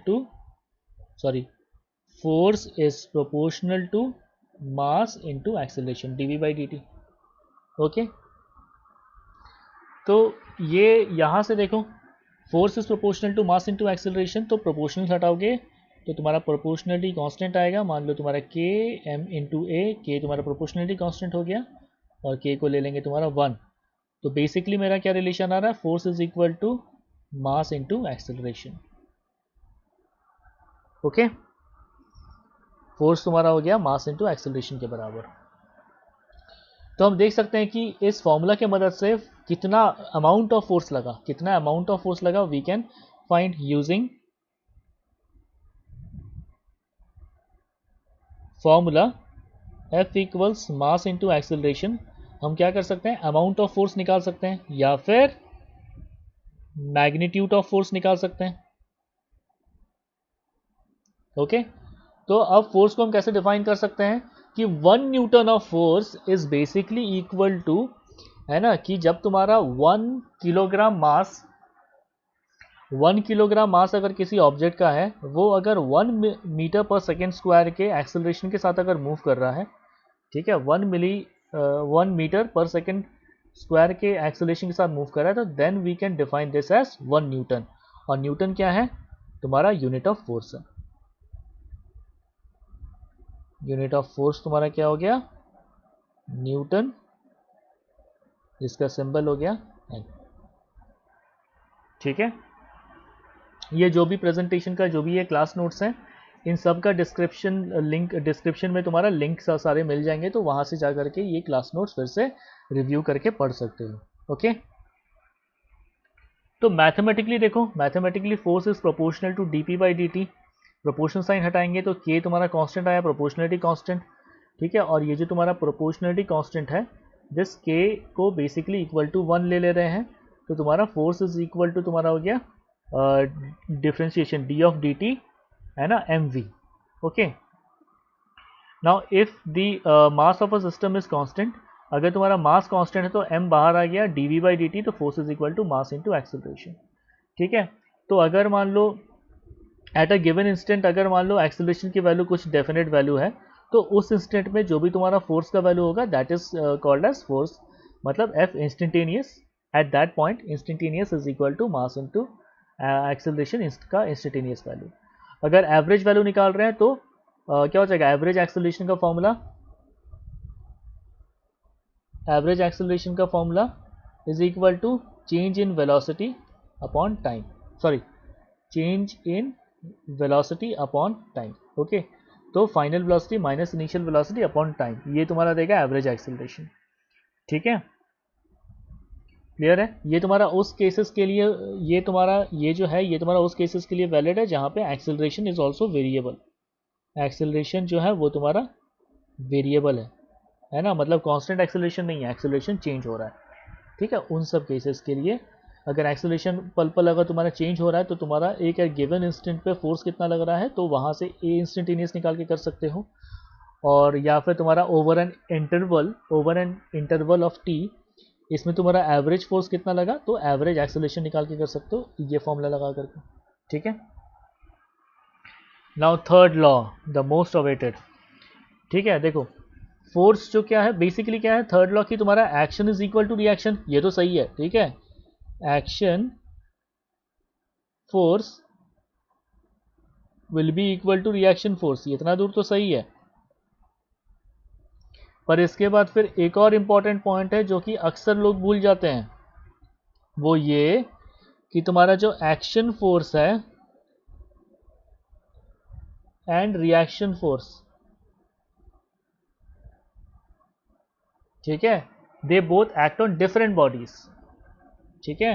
to mass into acceleration dv by dt. Okay, तो ये यहाँ से देखो force is proportional to mass into acceleration, तो प्रोपोर्शनल हटाओगे तो तुम्हारा प्रोपोर्शनलिटी कांस्टेंट आएगा. मान लो तुम्हारा k m इंटू ए, के तुम्हारा प्रोपोर्शनलिटी कांस्टेंट हो गया और k को ले लेंगे तुम्हारा 1. तो बेसिकली मेरा क्या रिलेशन आ रहा है, force is equal to mass into acceleration. Okay, force तुम्हारा हो गया मास इनटू एक्सेलरेशन के बराबर. तो हम देख सकते हैं कि इस फॉर्मूला की मदद से कितना अमाउंट ऑफ फोर्स लगा we can find using formula F equals mass into acceleration. हम क्या कर सकते हैं, अमाउंट ऑफ फोर्स निकाल सकते हैं या फिर मैग्नीट्यूड ऑफ फोर्स निकाल सकते हैं. ओके, तो अब फोर्स को हम कैसे डिफाइन कर सकते हैं कि 1 newton of force is basically equal to, है ना, कि जब तुम्हारा 1 किलोग्राम मास अगर किसी ऑब्जेक्ट का है, वो अगर 1 मीटर पर सेकेंड स्क्वायर के एक्सेलरेशन के साथ अगर मूव कर रहा है, ठीक है, 1 मीटर पर सेकेंड स्क्वायर के एक्सेलरेशन के साथ मूव कर रहा है, तो then we can define this as 1 newton. और न्यूटन क्या है, तुम्हारा यूनिट ऑफ फोर्स है. यूनिट ऑफ फोर्स तुम्हारा क्या हो गया, न्यूटन, जिसका सिंबल हो गया N. ठीक है, ये जो भी प्रेजेंटेशन का जो भी ये क्लास नोट्स हैं, इन सब का डिस्क्रिप्शन में तुम्हारा लिंक सारे मिल जाएंगे, तो वहां से जा करके ये क्लास नोट्स फिर से रिव्यू करके पढ़ सकते हो. ओके, तो मैथमेटिकली देखो, mathematically force is proportional to dp by dt. Proportional sign हटाएंगे तो k तुम्हारा कांस्टेंट आया, प्रोपोर्शनलिटी कांस्टेंट. ठीक है, और ये जो तुम्हारा प्रोपोर्शनलिटी कांस्टेंट है, जिस k को बेसिकली इक्वल टू 1 ले रहे हैं, तो तुम्हारा फोर्स इज इक्वल टू तुम्हारा हो गया डिफरेंशिएशन d ऑफ dt, है ना, mv. Okay, now if the mass of a system is constant, अगर तुम्हारा मास कांस्टेंट है तो m बाहर आ गया, dv बाई dt, तो force is equal to mass into acceleration. ठीक है, तो अगर मान लो एट अ गिवन इंस्टेंट, अगर मान लो एक्सेलरेशन की वैल्यू कुछ डेफिनेट वैल्यू है, तो उस इंस्टेंट में जो भी तुम्हारा फोर्स का वैल्यू होगा that is called as force, मतलब F instantaneous at that point. Instantaneous is equal to mass into acceleration का इंस्टेंटेनियस वैल्यू. अगर एवरेज वैल्यू निकाल रहे हैं तो क्या हो जाएगा, एवरेज एक्सेलरेशन का formula is equal to change in velocity upon time, change in velocity upon time. Okay, तो final velocity minus initial velocity upon time, ये तुम्हारा देगा एवरेज एक्सेलरेशन। ठीक है, क्लियर है। ये तुम्हारा उस केसेस के लिए, ये तुम्हारा ये जो है ये तुम्हारा उस केसेस के लिए वैलिड है जहाँ पे acceleration is also variable. Acceleration जो है वो तुम्हारा वेरिएबल है ना, मतलब कांस्टेंट एक्सेलरेशन नहीं है, एक्सेलरेशन चेंज हो रहा है। ठीक है, उन सब केसेस के लिए अगर एक्सेलरेशन पल पल अगर तुम्हारा चेंज हो रहा है तो तुम्हारा एक गिवन इंस्टेंट पे फोर्स कितना लग रहा है, तो वहाँ से ए इंस्टेंटेनियस निकाल के कर सकते हो। और या फिर तुम्हारा over an interval of T, इसमें तुम्हारा एवरेज फोर्स कितना लगा, तो एवरेज एक्सेलरेशन निकाल के कर सकते हो ये फॉर्मूला लगा करके। ठीक है, now third law, the most awaited. ठीक है, देखो फोर्स जो क्या है बेसिकली क्या है, थर्ड लॉ की तुम्हारा action is equal to reaction, ये तो सही है। ठीक है, action force will be equal to reaction force, इतना दूर तो सही है। पर इसके बाद फिर एक और इंपॉर्टेंट पॉइंट है जो कि अक्सर लोग भूल जाते हैं, वो ये कि तुम्हारा जो एक्शन फोर्स है एंड रिएक्शन फोर्स, ठीक है, they both act on different bodies. ठीक है,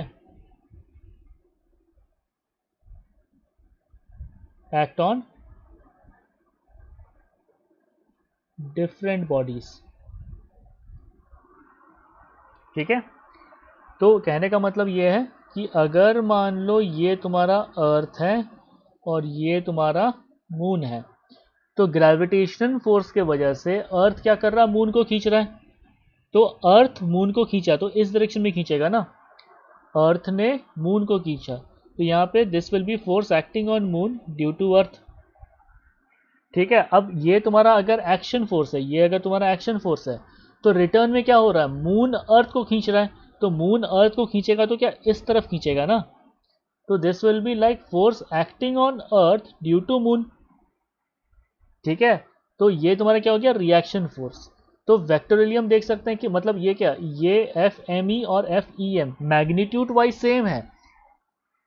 एक्ट ऑन डिफरेंट बॉडीज। ठीक है, तो कहने का मतलब ये है कि अगर मान लो ये तुम्हारा अर्थ है और ये तुम्हारा मून है, तो ग्रेविटेशनल फोर्स के वजह से अर्थ क्या कर रहा है, मून को खींच रहा है। तो अर्थ मून को खींचा तो इस डायरेक्शन में खींचेगा ना, अर्थ ने मून को खींचा, तो यहाँ पे this will be force acting on moon due to earth. ठीक है, अब ये तुम्हारा अगर एक्शन फोर्स है, ये अगर तुम्हारा एक्शन फोर्स है, तो रिटर्न में क्या हो रहा है, मून अर्थ को खींच रहा है, तो मून अर्थ को खींचेगा तो क्या इस तरफ खींचेगा ना, तो this will be like force acting on earth due to moon. ठीक है, तो ये तुम्हारा क्या हो गया, रिएक्शन फोर्स। तो वेक्टोरियम देख सकते हैं कि मतलब ये क्या, ये एफ एम ई और F E M magnitude wise same है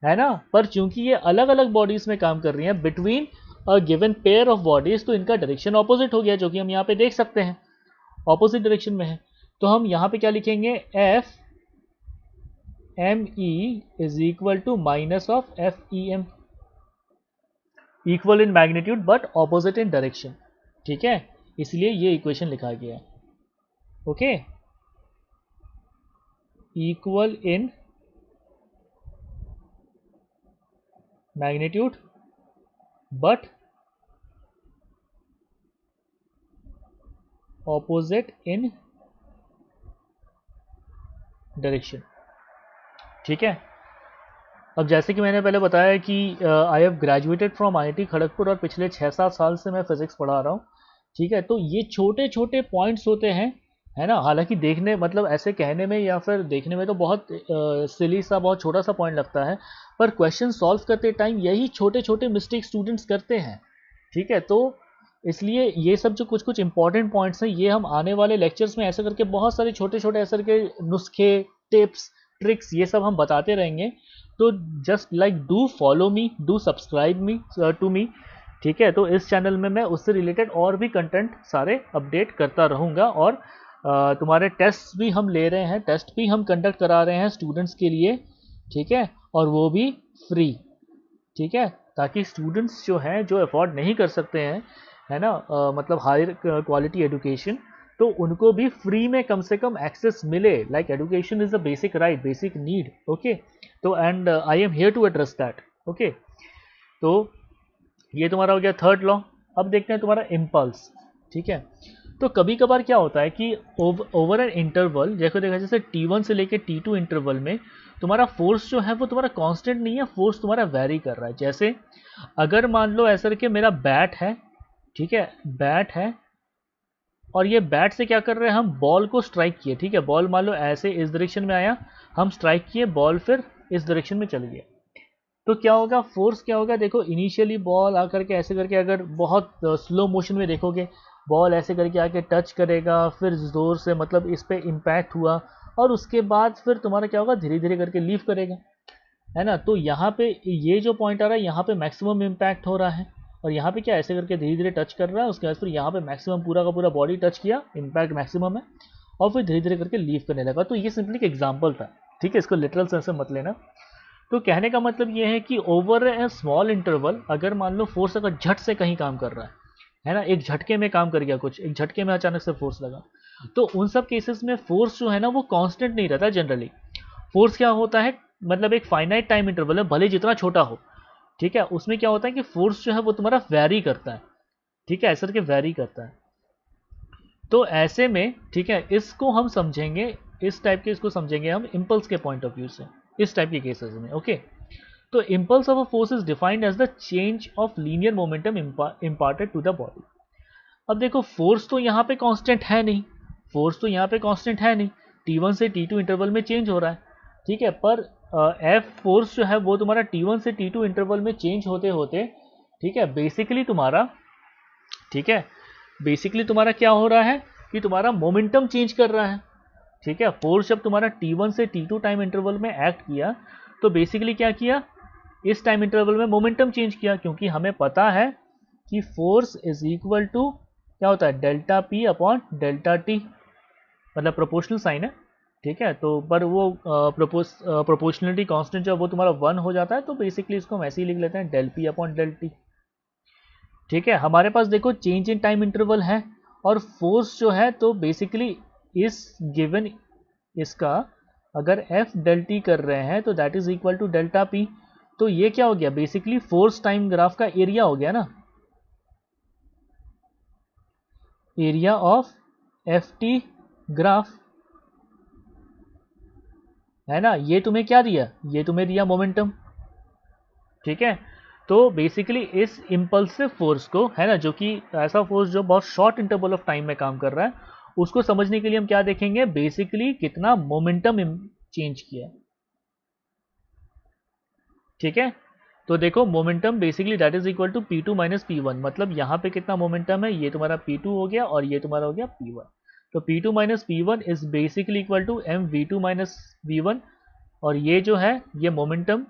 ना, पर चूंकि ये अलग अलग बॉडीज में काम कर रही हैं between a given pair of bodies, तो इनका डायरेक्शन ऑपोजिट हो गया, जो कि हम यहाँ पे देख सकते हैं ऑपोजिट डायरेक्शन में है। तो हम यहाँ पे क्या लिखेंगे, F M E is equal to minus of F E M, equal in magnitude but opposite in direction. ठीक है, इसलिए ये इक्वेशन लिखा गया है। Okay, equal in magnitude but opposite in direction. ठीक है, अब जैसे कि मैंने पहले बताया कि I have graduated from IIT Kharagpur और पिछले 6-7 साल से मैं फिजिक्स पढ़ा रहा हूँ। ठीक है, तो ये छोटे छोटे पॉइंट्स होते हैं, है ना, हालांकि देखने मतलब ऐसे कहने में या फिर देखने में तो बहुत सिली सा, बहुत छोटा सा पॉइंट लगता है, पर क्वेश्चन सॉल्व करते टाइम यही छोटे छोटे मिस्टेक स्टूडेंट्स करते हैं। ठीक है, तो इसलिए ये सब जो कुछ कुछ इंपॉर्टेंट पॉइंट्स हैं, ये हम आने वाले लेक्चर्स में ऐसे करके बहुत सारे छोटे छोटे ऐसे करके नुस्खे, टिप्स, ट्रिक्स, ये सब हम बताते रहेंगे। तो just like do follow me, do subscribe me to me. ठीक है, तो इस चैनल में मैं उससे रिलेटेड और भी कंटेंट सारे अपडेट करता रहूँगा, और तुम्हारे टेस्ट भी हम ले रहे हैं, टेस्ट भी हम कंडक्ट करा रहे हैं स्टूडेंट्स के लिए। ठीक है, और वो भी फ्री। ठीक है, ताकि स्टूडेंट्स जो हैं, जो अफोर्ड नहीं कर सकते हैं, है ना, मतलब हायर क्वालिटी एजुकेशन, तो उनको भी फ्री में कम से कम एक्सेस मिले। Like education is a basic right, basic need. Okay, तो and I am here to address that. Okay, तो ये तुम्हारा हो गया थर्ड लॉ। अब देखते हैं तुम्हारा इम्पल्स। ठीक है, तो कभी कभार क्या होता है कि ओवर एन इंटरवल, जैसे देखा जैसे T1 से लेके T2 इंटरवल में तुम्हारा फोर्स जो है वो तुम्हारा कांस्टेंट नहीं है, फोर्स तुम्हारा वेरी कर रहा है। जैसे अगर मान लो ऐसा कि मेरा बैट है, ठीक है, बैट है, और ये बैट से क्या कर रहे हैं, हम बॉल को स्ट्राइक किए। ठीक है, बॉल मान लो ऐसे इस डायरेक्शन में आया, हम स्ट्राइक किए, बॉल फिर इस डायरेक्शन में चल गया, तो क्या होगा, फोर्स क्या होगा, देखो इनिशियली बॉल आकर के ऐसे करके, अगर बहुत स्लो मोशन में देखोगे, बॉल ऐसे करके आके टच करेगा, फिर जोर से मतलब इस पे इम्पैक्ट हुआ, और उसके बाद फिर तुम्हारा क्या होगा, धीरे धीरे करके लीव करेगा, है ना। तो यहाँ पे ये जो पॉइंट आ रहा है, यहाँ पे मैक्सिमम इम्पैक्ट हो रहा है। और यहाँ पे क्या ऐसे करके धीरे धीरे टच कर रहा है, उसके बाद फिर यहाँ पे मैक्सिमम पूरा का पूरा बॉडी टच किया, इम्पैक्ट मैक्सिमम है, और फिर धीरे धीरे करके लीव करने लगा। तो ये सिंपली एक एग्जाम्पल था, ठीक है, इसको लिटरल सेंस में मत लेना। तो कहने का मतलब ये है कि ओवर ए स्मॉल इंटरवल अगर मान लो फोर्स अगर झट से कहीं काम कर रहा है ना, एक झटके में काम कर गया, कुछ एक झटके में अचानक से फोर्स लगा, तो उन सब केसेस में फोर्स जो है ना वो कांस्टेंट नहीं रहता जनरली। फोर्स क्या होता है, मतलब एक फाइनाइट टाइम इंटरवल है, भले जितना छोटा हो, ठीक है, उसमें क्या होता है कि फोर्स जो है वो तुम्हारा वैरी करता है, ठीक है, ऐसा करके वैरी करता है। तो ऐसे में ठीक है, इसको हम समझेंगे, इस टाइप के इसको समझेंगे हम इम्पल्स के पॉइंट ऑफ व्यू से, इस टाइप के केसेस में। ओके, तो impulse of a force is defined as the change of linear momentum imparted to the body. अब देखो फोर्स तो यहाँ पे कांस्टेंट है नहीं, फोर्स तो यहाँ पे कांस्टेंट है नहीं, T1 से T2 इंटरवल में चेंज हो रहा है, ठीक है, पर F फोर्स जो है वो तुम्हारा T1 से T2 इंटरवल में चेंज होते होते, ठीक है, बेसिकली तुम्हारा, ठीक है, बेसिकली तुम्हारा क्या हो रहा है कि तुम्हारा मोमेंटम चेंज कर रहा है, ठीक है। फोर्स जब तुम्हारा T1 से T2 टाइम इंटरवल में एक्ट किया तो बेसिकली क्या किया, इस टाइम इंटरवल में मोमेंटम चेंज किया, क्योंकि हमें पता है कि फोर्स इज इक्वल टू क्या होता है, delta P upon delta T, मतलब प्रोपोर्शनल साइन है, ठीक है। तो पर वो प्रोपोर्शनलिटी कांस्टेंट जो वो तुम्हारा 1 हो जाता है, तो बेसिकली इसको हम ऐसे ही लिख लेते हैं del P upon del T, ठीक है। हमारे पास देखो चेंज इन टाइम इंटरवल है और फोर्स जो है, तो बेसिकली इस गिवन इसका अगर F डेल T कर रहे हैं तो that is equal to delta P। तो ये क्या हो गया, बेसिकली फोर्स टाइम ग्राफ का एरिया हो गया ना, एरिया ऑफ FT ग्राफ, है ना। ये तुम्हें क्या दिया, ये तुम्हें दिया मोमेंटम, ठीक है। तो बेसिकली इस इम्पल्सिव फोर्स को, है ना, जो कि ऐसा फोर्स जो बहुत शॉर्ट इंटरवल ऑफ टाइम में काम कर रहा है, उसको समझने के लिए हम क्या देखेंगे, बेसिकली कितना मोमेंटम चेंज किया, ठीक है। तो देखो momentum basically that is equal to P2 minus P1, मतलब यहाँ पे कितना मोमेंटम है, ये तुम्हारा P2 हो गया और ये तुम्हारा हो गया P1। तो P2 minus P1 is basically equal to mv2 minus v1, और ये जो है ये मोमेंटम,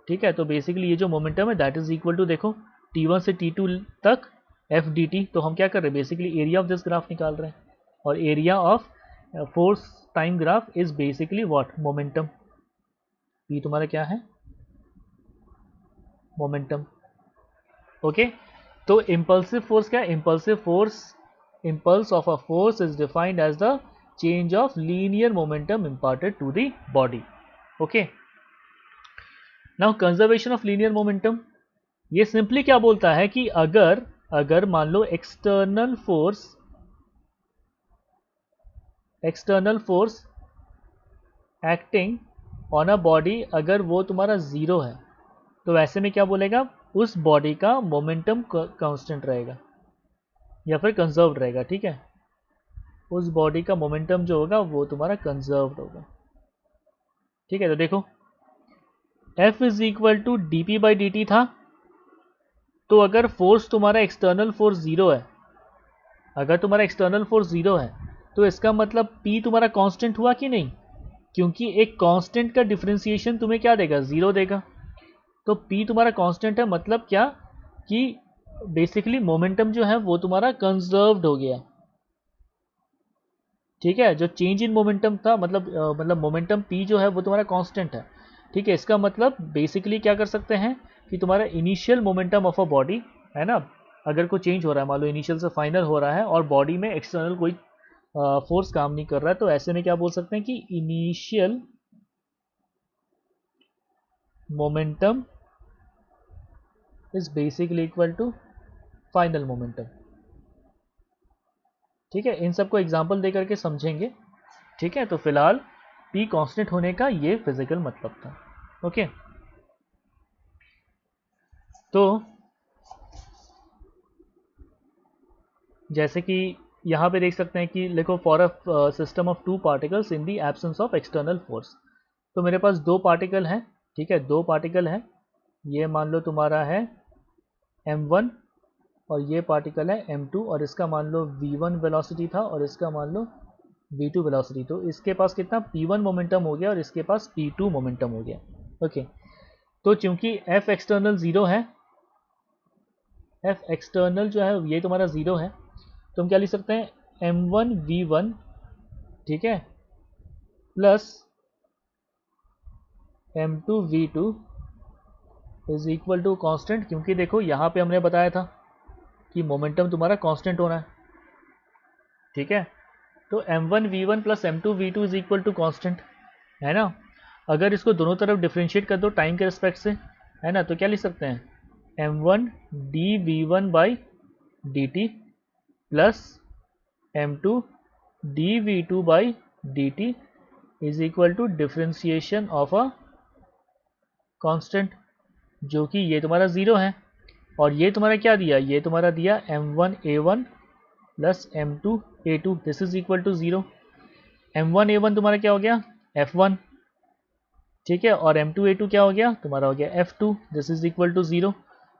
ठीक है। तो बेसिकली ये जो मोमेंटम है दैट इज इक्वल टू, देखो T1 से T2 तक एफ डी टी। तो हम क्या कर रहे हैं, basically area of this graph निकाल रहे हैं, और area of force time graph is basically what, momentum. ये तुम्हारा क्या है, मोमेंटम। ओके, तो इम्पल्सिव फोर्स क्या है, impulsive force, impulse of a force is defined as the change of linear momentum imparted to the body. Okay, now conservation of linear momentum, ये simply क्या बोलता है कि अगर मान लो external force acting on a body, अगर वो तुम्हारा जीरो है, तो वैसे में क्या बोलेगा, उस बॉडी का मोमेंटम कांस्टेंट रहेगा या फिर कंजर्व्ड रहेगा, ठीक है। उस बॉडी का मोमेंटम जो होगा वो तुम्हारा कंजर्व्ड होगा, ठीक है। तो देखो F is equal to D P by D T था, तो अगर फोर्स तुम्हारा एक्सटर्नल फोर्स जीरो है, अगर तुम्हारा एक्सटर्नल फोर्स जीरो है, तो इसका मतलब P तुम्हारा कांस्टेंट हुआ कि नहीं, क्योंकि एक कांस्टेंट का डिफरेंशिएशन तुम्हें क्या देगा, जीरो देगा। तो P तुम्हारा कांस्टेंट है, मतलब क्या कि बेसिकली मोमेंटम जो है वो तुम्हारा कंजर्व्ड हो गया, ठीक है। जो चेंज इन मोमेंटम था, मतलब मोमेंटम P जो है वो तुम्हारा कांस्टेंट है, ठीक है। इसका मतलब बेसिकली क्या कर सकते हैं कि तुम्हारा initial momentum of a body, है ना, अगर कोई चेंज हो रहा है, मान लो इनिशियल से फाइनल हो रहा है और बॉडी में एक्सटर्नल कोई फोर्स काम नहीं कर रहा है, तो ऐसे में क्या बोल सकते हैं कि initial momentum is basically equal to final momentum, ठीक है। इन सबको एग्जांपल दे करके समझेंगे, ठीक है। तो फिलहाल P कांस्टेंट होने का ये फिजिकल मतलब था। ओके, तो जैसे कि यहाँ पे देख सकते हैं कि देखो for a system of two particles in the absence of external force, तो मेरे पास दो पार्टिकल हैं, ठीक है, दो पार्टिकल हैं, ये मान लो तुम्हारा है m1 और ये पार्टिकल है m2, और इसका मान लो v1 वेलोसिटी था और इसका मान लो v2 वेलोसिटी। तो इसके पास कितना p1 मोमेंटम हो गया और इसके पास p2 मोमेंटम हो गया। ओके, तो चूंकि f एक्सटर्नल जीरो है, एफ एक्सटर्नल जो है ये तुम्हारा 0 है, तो हम क्या लिख सकते हैं m1v1, ठीक है, plus m2v2 is equal to constant, क्योंकि देखो यहाँ पे हमने बताया था कि मोमेंटम तुम्हारा कांस्टेंट होना है, ठीक है। तो m1v1 plus m2v2 is equal to constant है ना। अगर इसको दोनों तरफ डिफ्रेंशिएट कर दो टाइम के रिस्पेक्ट से, है ना, तो क्या लिख सकते हैं m1 dv1 by dt plus m2 dv2 by dt is equal to differentiation of a constant, जो कि ये तुम्हारा 0 है। और ये तुम्हारा क्या दिया, ये तुम्हारा दिया m1a1 plus m2a2, this is equal to 0। m1a1 तुम्हारा क्या हो गया f1, ठीक है, और m2a2 क्या हो गया तुम्हारा हो गया f2, this is equal to 0।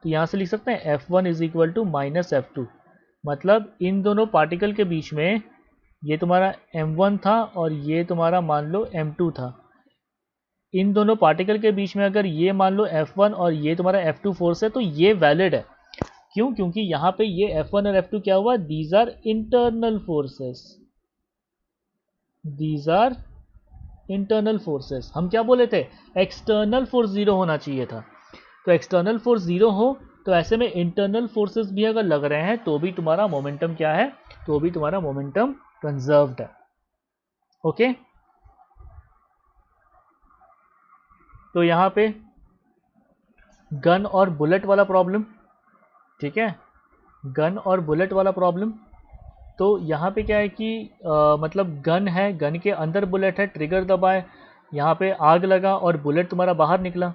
तो यहाँ से लिख सकते हैं f1 is equal to minus f2, मतलब इन दोनों पार्टिकल के बीच में ये तुम्हारा m1 था और ये तुम्हारा मान लो m2 था। इन दोनों पार्टिकल के बीच में अगर ये मान लो f1 और ये तुम्हारा f2 फोर्स है तो ये वैलिड है। क्यों, क्योंकि यहाँ पे ये f1 और f2 क्या हुआ, these are internal forces, these are internal forces. हम क्या बोले थे, एक्सटर्नल फोर्स 0 होना चाहिए था, तो एक्सटर्नल फोर्स 0 हो तो ऐसे में इंटरनल फोर्सेस भी अगर लग रहे हैं तो भी तुम्हारा मोमेंटम क्या है, तो भी तुम्हारा मोमेंटम कंजर्व्ड है। ओके, तो यहाँ पे गन और बुलेट वाला प्रॉब्लम, ठीक है, गन और बुलेट वाला प्रॉब्लम। तो यहाँ पे क्या है कि मतलब गन है, गन के अंदर बुलेट है, ट्रिगर दबाए, यहाँ पे आग लगा और बुलेट तुम्हारा बाहर निकला,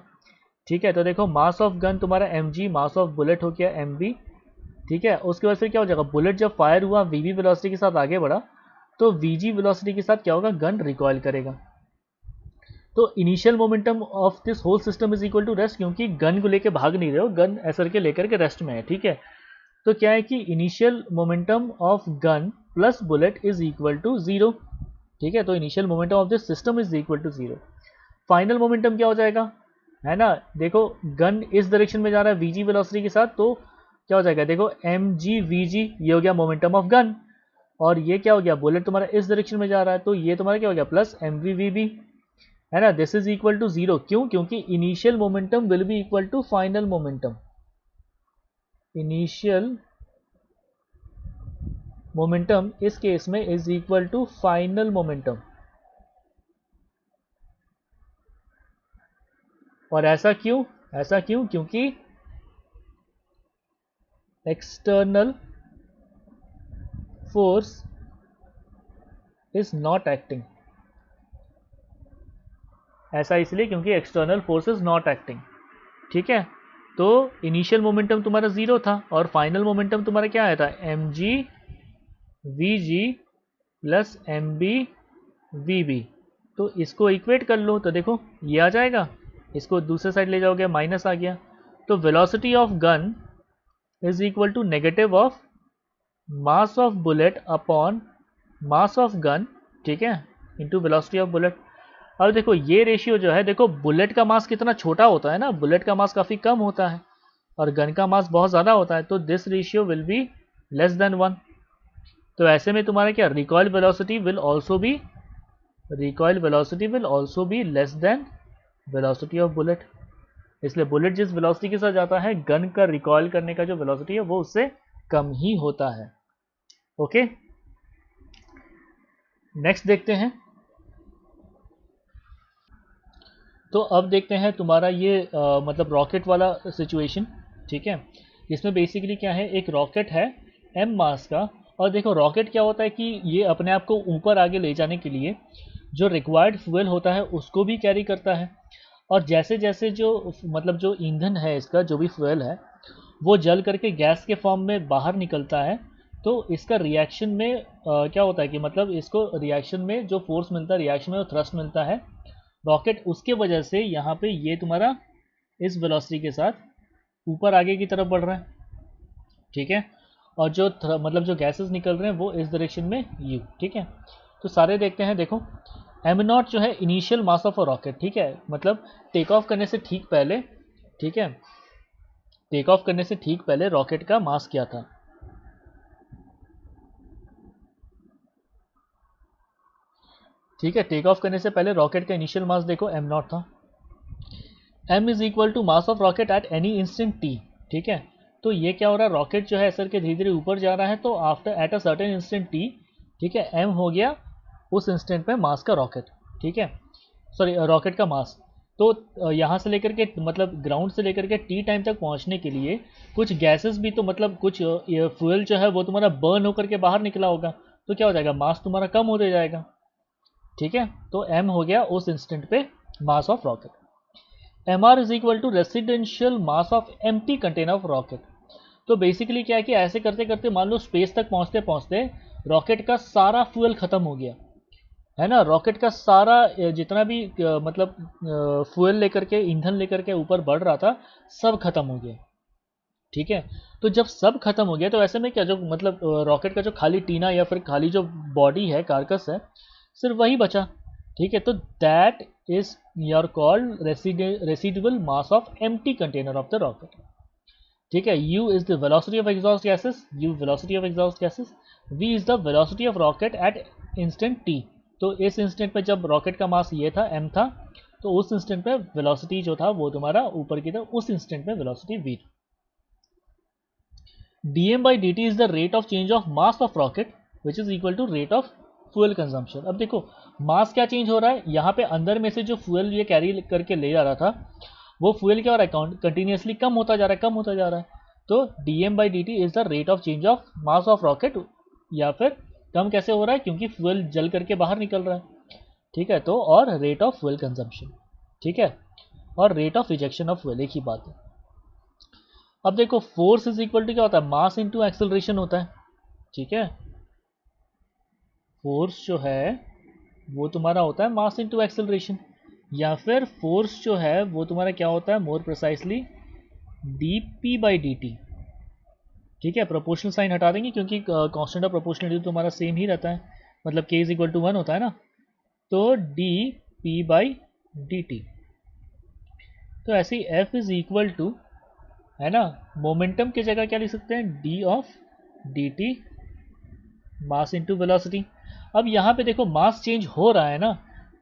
ठीक है। तो देखो मास ऑफ गन तुम्हारा mg, मास ऑफ बुलेट हो गया mv, ठीक है। उसके बाद फिर क्या हो जाएगा, बुलेट जब फायर हुआ vv वेलोसिटी के साथ आगे बढ़ा तो vg वेलोसिटी के साथ क्या होगा, गन रिकॉइल करेगा। तो initial momentum of this whole system is equal to rest, क्योंकि गन को लेके भाग नहीं रहे हो, गन ऐसर के लेकर के रेस्ट में है, ठीक है। तो क्या है कि initial momentum of gun plus bullet is equal to 0, ठीक है। तो initial momentum of this system is equal to 0। Final momentum क्या हो जाएगा, है ना, देखो गन इस डायरेक्शन में जा रहा है vg वेलोसिटी के साथ, तो क्या हो जाएगा, देखो mg vg ये हो गया मोमेंटम ऑफ गन, और ये क्या हो गया, बुलेट तुम्हारा इस डायरेक्शन में जा रहा है, तो ये तुम्हारा क्या हो गया प्लस mv vb, है ना, दिस इज इक्वल टू 0। क्यों, क्योंकि initial momentum will be equal to final momentum, initial momentum इस केस में is equal to final momentum. और ऐसा क्यों, ऐसा क्यों, क्योंकि external force is not acting, ऐसा इसलिए क्योंकि external force is not acting, ठीक है। तो इनिशियल मोमेंटम तुम्हारा 0 था और फाइनल मोमेंटम तुम्हारा क्या आया था, mg vg plus mb vb। तो इसको इक्वेट कर लो तो देखो ये आ जाएगा, इसको दूसरे साइड ले जाओगे माइनस आ गया, तो velocity of gun is equal to negative of mass of bullet upon mass of gun, ठीक है, इंटू वेलोसिटी ऑफ बुलेट। अब देखो ये रेशियो जो है, देखो बुलेट का मास कितना छोटा होता है ना, बुलेट का मास काफ़ी कम होता है और गन का मास बहुत ज़्यादा होता है, तो this ratio will be less than 1। तो ऐसे में तुम्हारा क्या, recoil velocity will also be, recoil velocity will also be less than velocity of bullet. इसलिए बुलेट जिस वेलोसिटी के साथ जाता है, गन का रिकॉइल करने का जो वेलोसिटी है वो उससे कम ही होता है। ओके, नेक्स्ट देखते हैं। तो अब देखते हैं तुम्हारा ये मतलब रॉकेट वाला सिचुएशन, ठीक है। इसमें बेसिकली क्या है, एक रॉकेट है m मास का, और देखो रॉकेट क्या होता है कि ये अपने आप को ऊपर आगे ले जाने के लिए जो रिक्वायर्ड फ्यूल होता है उसको भी कैरी करता है, और जैसे जैसे जो मतलब जो ईंधन है इसका, जो भी फ्यूल है वो जल करके गैस के फॉर्म में बाहर निकलता है, तो इसका रिएक्शन में क्या होता है कि मतलब इसको रिएक्शन में जो फोर्स मिलता है, रिएक्शन में जो थ्रस्ट मिलता है, रॉकेट उसके वजह से यहाँ पे ये तुम्हारा इस वेलोसिटी के साथ ऊपर आगे की तरफ बढ़ रहा है, ठीक है। और जो मतलब जो गैसेस निकल रहे हैं वो इस डायरेक्शन में यू, ठीक है। तो सारे देखते हैं, देखो m0 जो है initial mass of a rocket, ठीक है, मतलब टेक ऑफ करने से ठीक पहले, ठीक है, टेक ऑफ करने से ठीक पहले रॉकेट का मास क्या था? ठीक है, टेक ऑफ करने से पहले रॉकेट का इनिशियल मास देखो m0 था। m is equal to mass of rocket at any instant t। ठीक है, तो ये क्या हो रहा है, रॉकेट जो है ऐसा के धीरे धीरे ऊपर जा रहा है, तो after at a certain instant t, ठीक है, m हो गया उस इंस्टेंट पे मास का रॉकेट। ठीक है, सॉरी रॉकेट का मास। तो यहाँ से लेकर के मतलब ग्राउंड से लेकर के टी टाइम तक पहुँचने के लिए कुछ गैसेस भी तो मतलब कुछ फ्यूल जो है वो तुम्हारा बर्न होकर के बाहर निकला होगा, तो क्या हो जाएगा, मास तुम्हारा कम होते जाएगा। ठीक है, तो m हो गया उस इंस्टेंट पे mass of rocket. mr is equal to residential mass of empty container of rocket. तो बेसिकली क्या है कि ऐसे करते करते मान लो स्पेस तक पहुंचते पहुंचते रॉकेट का सारा फ्यूल खत्म हो गया है ना, रॉकेट का सारा जितना भी मतलब फ्यूल लेकर के ईंधन लेकर के ऊपर बढ़ रहा था सब खत्म हो गया। ठीक है, तो जब सब खत्म हो गया तो ऐसे में क्या जो मतलब रॉकेट का जो खाली टीना या फिर खाली जो बॉडी है, कार्कस है, सिर्फ वही बचा। ठीक है, तो that is your called residual mass of empty container of the rocket. ठीक है, u is the velocity of exhaust gases, u velocity of exhaust gases, v is the velocity of rocket at instant t। तो इस instant पे जब rocket का मास ये था m था, तो उस इंस्टेंट पे वेलोसिटी जो था वो तुम्हारा ऊपर की तरफ उस इंस्टेंट पे velocity v। dm by dt is the rate of change of mass of rocket which is equal to rate of fuel consumption. अब देखो मास क्या चेंज हो रहा है, यहाँ पे अंदर में से जो फ्यूल ये कैरी करके ले जा रहा था वो फ्यूल क्या हो रहा है, कंटिन्यूसली कम होता जा रहा है, कम होता जा रहा है। तो dm by dt is the rate of change of mass of rocket, या फिर कम कैसे हो रहा है, क्योंकि फ्यूल जल करके बाहर निकल रहा है। ठीक है, तो और रेट ऑफ फ्यूल कंजम्पशन, ठीक है, और rate of rejection of fuel एक ही बात है। अब देखो फोर्स इज इक्वल टू क्या होता है, मास इनटू एक्सेलरेशन होता है। ठीक है, फोर्स जो है वो तुम्हारा होता है मास इनटू एक्सेलरेशन, या फिर फोर्स जो है वो तुम्हारा क्या होता है, मोर प्रिसाइसली dp बाई dt। ठीक है, प्रोपोर्शनल साइन हटा देंगे क्योंकि कांस्टेंट ऑफ प्रोपोर्शनलिटी तो हमारा सेम ही रहता है, मतलब k इज इक्वल टू 1 होता है ना, तो dp बाई dt। तो ऐसे ही f इज इक्वल टू है ना, मोमेंटम की जगह क्या लिख सकते हैं, d of dt mass into velocity. अब यहाँ पे देखो मास चेंज हो रहा है ना,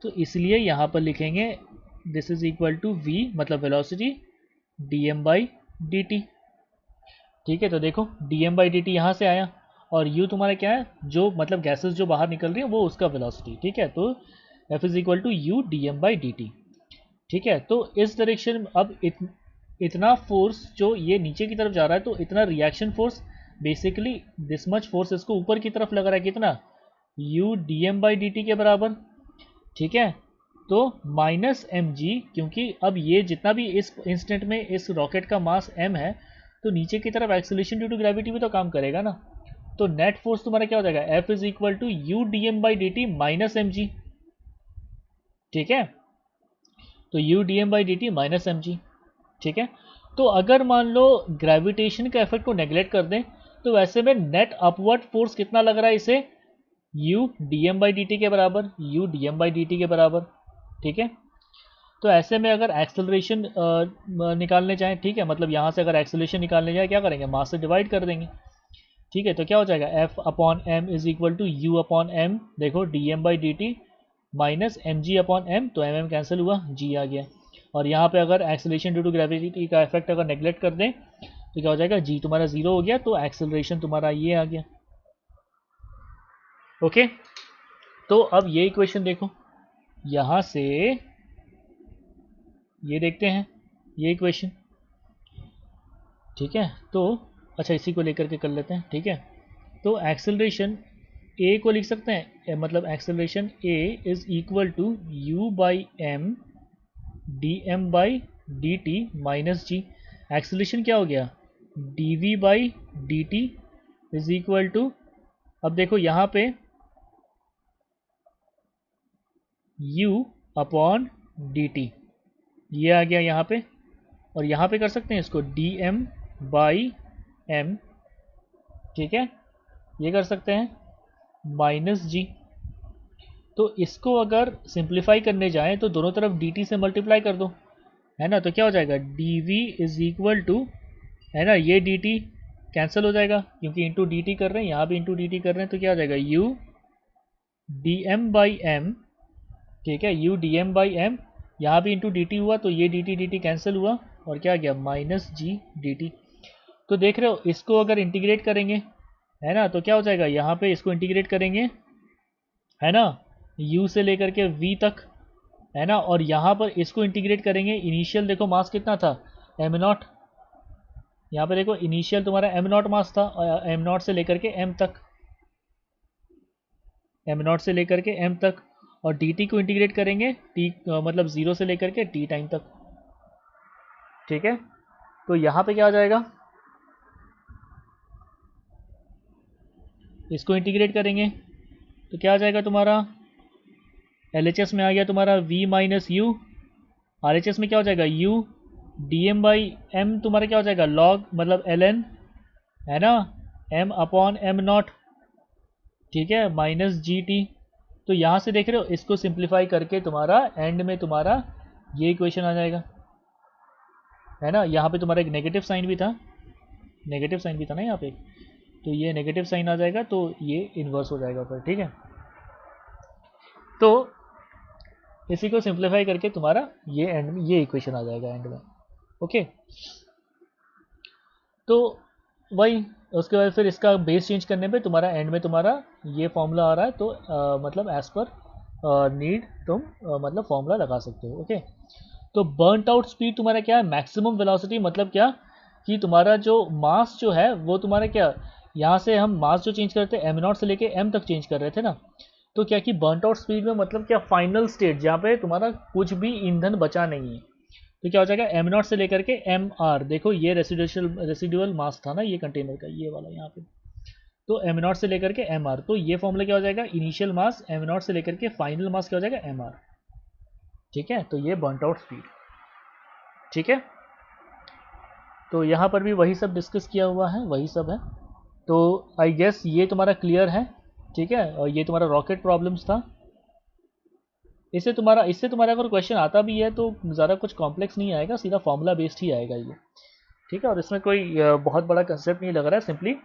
तो इसलिए यहाँ पर लिखेंगे this is equal to v मतलब वेलोसिटी dm बाई dt। ठीक है, तो देखो dm बाई dt यहाँ से आया और u तुम्हारा क्या है, जो मतलब गैसेस जो बाहर निकल रही है वो उसका वेलोसिटी। ठीक है, तो f is equal to u dm by dt। ठीक है, तो इस डायरेक्शन अब इतना फोर्स जो ये नीचे की तरफ जा रहा है, तो इतना reaction force basically this much force इसको ऊपर की तरफ लग रहा है, कितना, u dm बाई dt के बराबर। ठीक है, तो माइनस mg, क्योंकि अब ये जितना भी इस इंस्टेंट में इस रॉकेट का मास m है, तो नीचे की तरफ एक्सेलरेशन ड्यू टू ग्रेविटी भी तो काम करेगा ना, तो नेट फोर्स तुम्हारा क्या हो जाएगा, F is equal to U D M by D T minus M G. ठीक है, तो U D M by D T minus M G. ठीक है, तो अगर मान लो ग्रेविटेशन के इफेक्ट को नेग्लेक्ट कर दें, तो वैसे में नेट अपवर्ड फोर्स कितना लग रहा है इसे, U D M by D T के बराबर, U D M by D T के बराबर। ठीक है, तो ऐसे में अगर एक्सेलरेशन निकालने चाहें, ठीक है, मतलब यहाँ से अगर एक्सेलरेशन निकालने जाए क्या करेंगे, मास से डिवाइड कर देंगे। ठीक है, तो क्या हो जाएगा, F upon M is equal to U upon M, देखो D M by D T minus M G upon M, तो एम एम कैंसिल हुआ, जी आ गया। और यहाँ पे अगर एक्सेलरेशन ड्यू टू ग्रेविटी का इफेक्ट अगर नेग्लेक्ट कर दें तो क्या हो जाएगा, जी तुम्हारा जीरो हो गया, तो एक्सेलरेशन तुम्हारा ये आ गया। ओके, तो अब ये इक्वेशन देखो, यहाँ से ये देखते हैं ये इक्वेशन। ठीक है, तो अच्छा इसी को लेकर के कर लेते हैं। ठीक है, तो एक्सेलरेशन ए को लिख सकते हैं, मतलब acceleration A is equal to U by M D M by D T minus G. Acceleration क्या हो गया, D V by D T is equal to, अब देखो यहाँ पे u अपॉन डी टी, ये आ गया यहाँ पे, और यहाँ पे कर सकते हैं इसको डी एम बाई एम। ठीक है, ये कर सकते हैं माइनस जी। तो इसको अगर सिंप्लीफाई करने जाएं तो दोनों तरफ dt से मल्टीप्लाई कर दो, है ना, तो क्या हो जाएगा, D V is equal to है ना, ये डी टी कैंसिल हो जाएगा क्योंकि इंटू डी टी कर रहे हैं, यहाँ भी इंटू डी टी कर रहे हैं, तो क्या हो जाएगा U D M by M, ठीक है, U D M by M, यहाँ भी इंटू डी टी हुआ तो ये डी टी कैंसिल हुआ और क्या गया माइनस जी डी टी। तो देख रहे हो इसको अगर इंटीग्रेट करेंगे, है ना, तो क्या हो जाएगा, यहाँ पे इसको इंटीग्रेट करेंगे, है ना, u से लेकर के v तक, है ना, और यहाँ पर इसको इंटीग्रेट करेंगे, इनिशियल देखो मास कितना था m नॉट, यहाँ पे देखो इनिशियल तुम्हारा m नॉट मास था, m नॉट से लेकर के m तक, m नॉट से लेकर के m तक, और dt को इंटीग्रेट करेंगे t मतलब 0 से लेकर के t टाइम तक, ठीक है। तो यहाँ पे क्या आ जाएगा, इसको इंटीग्रेट करेंगे तो क्या आ जाएगा तुम्हारा, LHS में आ गया तुम्हारा v माइनस यू, RHS में क्या हो जाएगा u D M by M, तुम्हारा क्या हो जाएगा log मतलब ln, है ना, m अपॉन m नॉट, ठीक है, माइनस जी टी। तो यहाँ से देख रहे हो इसको सिंप्लीफाई करके तुम्हारा एंड में तुम्हारा ये इक्वेशन आ जाएगा, है ना, यहाँ पे तुम्हारा एक नेगेटिव साइन भी था, नेगेटिव साइन भी था ना यहाँ पे, तो ये नेगेटिव साइन आ जाएगा तो ये इन्वर्स हो जाएगा फिर, ठीक है। तो इसी को सिंप्लीफाई करके तुम्हारा ये एंड में ये इक्वेशन आ जाएगा एंड में, ओके। तो वही उसके बाद फिर इसका बेस चेंज करने पे तुम्हारा एंड में तुम्हारा ये फॉर्मूला आ रहा है, तो मतलब एज पर नीड तुम मतलब फॉर्मूला लगा सकते हो, ओके। तो बर्नट आउट स्पीड तुम्हारा क्या है, मैक्सिमम वेलोसिटी, मतलब क्या कि तुम्हारा जो मास जो है वो तुम्हारा क्या, यहाँ से हम मास जो चेंज करते हैं m नॉट से लेके m तक चेंज कर रहे थे ना, तो क्या कि बर्नट आउट स्पीड में मतलब क्या फाइनल स्टेट जहाँ पे तुम्हारा कुछ भी ईंधन बचा नहीं है, तो क्या हो जाएगा m नॉट से लेकर के एम आर, देखो ये रेसिडुअल मास था ना ये कंटेनर का, ये वाला यहाँ पे, तो m नॉट से लेकर के एम आर, तो ये फॉर्मूला क्या हो जाएगा, इनिशियल मास m नॉट से लेकर के फाइनल मास क्या हो जाएगा एम आर, ठीक है। तो ये बर्नट आउट स्पीड, ठीक है। तो यहाँ पर भी वही सब डिस्कस किया हुआ है, वही सब है। तो आई गेस ये तुम्हारा क्लियर है, ठीक है। और ये तुम्हारा रॉकेट प्रॉब्लम्स था, इससे तुम्हारा अगर क्वेश्चन आता भी है तो ज़्यादा कुछ कॉम्प्लेक्स नहीं आएगा, सीधा फॉर्मूला बेस्ड ही आएगा ये, ठीक है। और इसमें कोई बहुत बड़ा कंसेप्ट नहीं लग रहा है, simply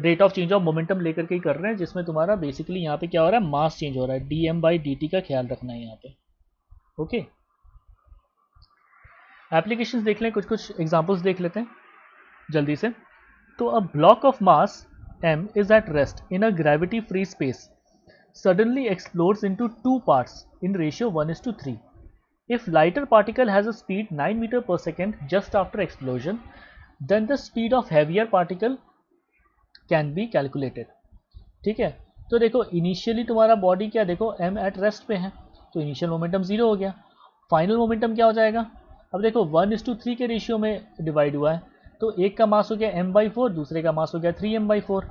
rate of change of momentum लेकर के ही कर रहे हैं, जिसमें तुम्हारा बेसिकली यहाँ पे क्या हो रहा है, मास चेंज हो रहा है, D M by D T का ख्याल रखना है यहाँ पे, ओके। एप्लीकेशंस देख लें, कुछ एग्जांपल्स देख लेते हैं जल्दी से। तो a block of mass m is at rest in a gravity free space suddenly explodes into two parts in ratio 1:3. If lighter particle has a speed 9 meter per second just after explosion, then the speed of heavier particle can be calculated, ठीक है। तो देखो initially तुम्हारा body क्या, देखो m at rest पे है, तो इनिशियल मोमेंटम 0 हो गया, फाइनल मोमेंटम क्या हो जाएगा, अब देखो 1:3 के रेशियो में डिवाइड हुआ है, तो एक का मास हो गया m/4, दूसरे का मास हो गया 3m/4,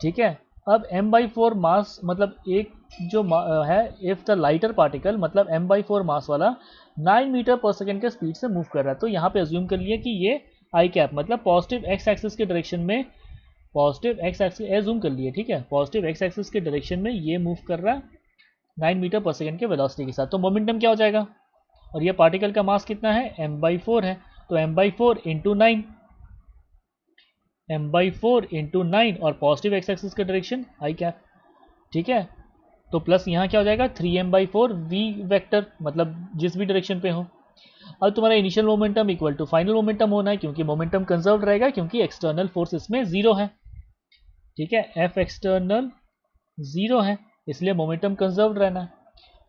ठीक है। अब m/4 मास मतलब एक जो है, इफ द लाइटर पार्टिकल मतलब m/4 मास वाला 9 मीटर पर सेकेंड के स्पीड से मूव कर रहा है, तो यहाँ पे अज्यूम कर लिए कि ये आई कैप मतलब पॉजिटिव एक्स एक्सिस के डायरेक्शन में, पॉजिटिव एक्स एक्सिस एज्यूम कर लिए, ठीक है, पॉजिटिव एक्स एक्सिस के डायरेक्शन में ये मूव कर रहा है 9 मीटर पर सेकेंड के वेलोसिटी के साथ, तो मोमेंटम क्या हो जाएगा, और ये पार्टिकल का मास कितना है m/4 है, तो m/4 इंटू 9, m/4 इंटू 9 और पॉजिटिव एक्स एक्सिस का डायरेक्शन आई कैप, ठीक है। तो प्लस यहाँ क्या हो जाएगा 3m/4 v वेक्टर मतलब जिस भी डायरेक्शन पे हो। अब तुम्हारा initial momentum equal to final momentum होना है, क्योंकि मोमेंटम कंजर्व रहेगा क्योंकि एक्सटर्नल फोर्स इसमें 0 है, ठीक है, F एक्सटर्नल 0 है इसलिए मोमेंटम कंजर्व रहना है।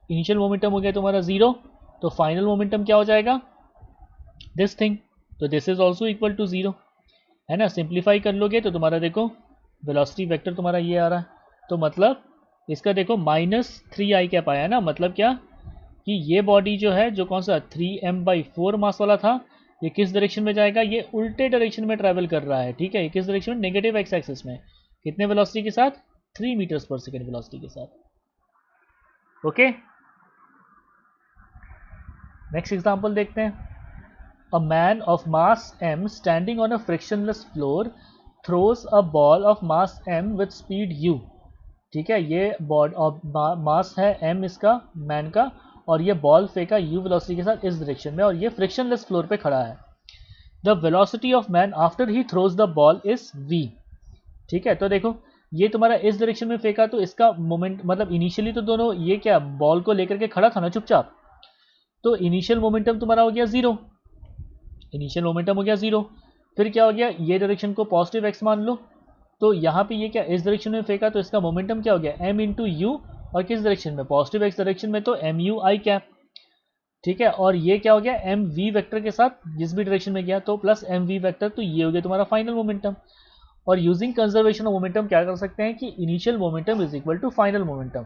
इनिशियल मोमेंटम हो गया तुम्हारा 0, तो फाइनल मोमेंटम क्या हो जाएगा दिस थिंग, तो this is also equal to 0, है ना। सिंप्लीफाई कर लोगे तो तुम्हारा देखो वेलोसिटी वेक्टर तुम्हारा ये आ रहा है, तो मतलब इसका देखो -3 आई कैप आया ना, मतलब क्या कि ये बॉडी जो है जो कौन सा 3m/4 मास वाला था, ये किस डायरेक्शन में जाएगा, ये उल्टे डायरेक्शन में ट्रैवल कर रहा है, ठीक है। ये किस डायरेक्शन में, नेगेटिव एक्स एक्सिस में, कितने वेलोसिटी के साथ 3 मीटर्स पर सेकेंड वेलोसिटी के साथ, ओके। नेक्स्ट एग्जांपल देखते हैं। A man of mass m standing on a frictionless floor throws a ball of mass m with speed u, ठीक है। ये बॉल ऑफ मास है m इसका मैन का, और ये बॉल फेंका u वेलोसिटी के साथ इस डायरेक्शन में, और ये फ्रिक्शनलेस फ्लोर पे खड़ा है, the velocity of man after he throws the ball is v। ठीक है, तो देखो ये तुम्हारा इस डायरेक्शन में फेंका तो इसका मोमेंट मतलब इनिशियली तो दोनों ये क्या बॉल को लेकर के खड़ा था ना चुपचाप, तो इनिशियल मोमेंटम तुम्हारा हो गया जीरो, इनिशियल मोमेंटम हो गया जीरो। फिर क्या हो गया, ये डायरेक्शन को पॉजिटिव एक्स मान लो, तो यहाँ पे ये क्या इस डायरेक्शन में फेंका तो इसका मोमेंटम क्या हो गया m इंटू यू, और किस डायरेक्शन में पॉजिटिव एक्स डायरेक्शन में तो एम यू आई कैप। ठीक है, और ये क्या हो गया एम वी वेक्टर के साथ जिस भी डायरेक्शन में गया तो प्लस एम वी वेक्टर, तो ये हो गया तुम्हारा फाइनल मोमेंटम। और यूजिंग कंजर्वेशन ऑफ मोमेंटम क्या कर सकते हैं कि initial momentum is equal to final momentum.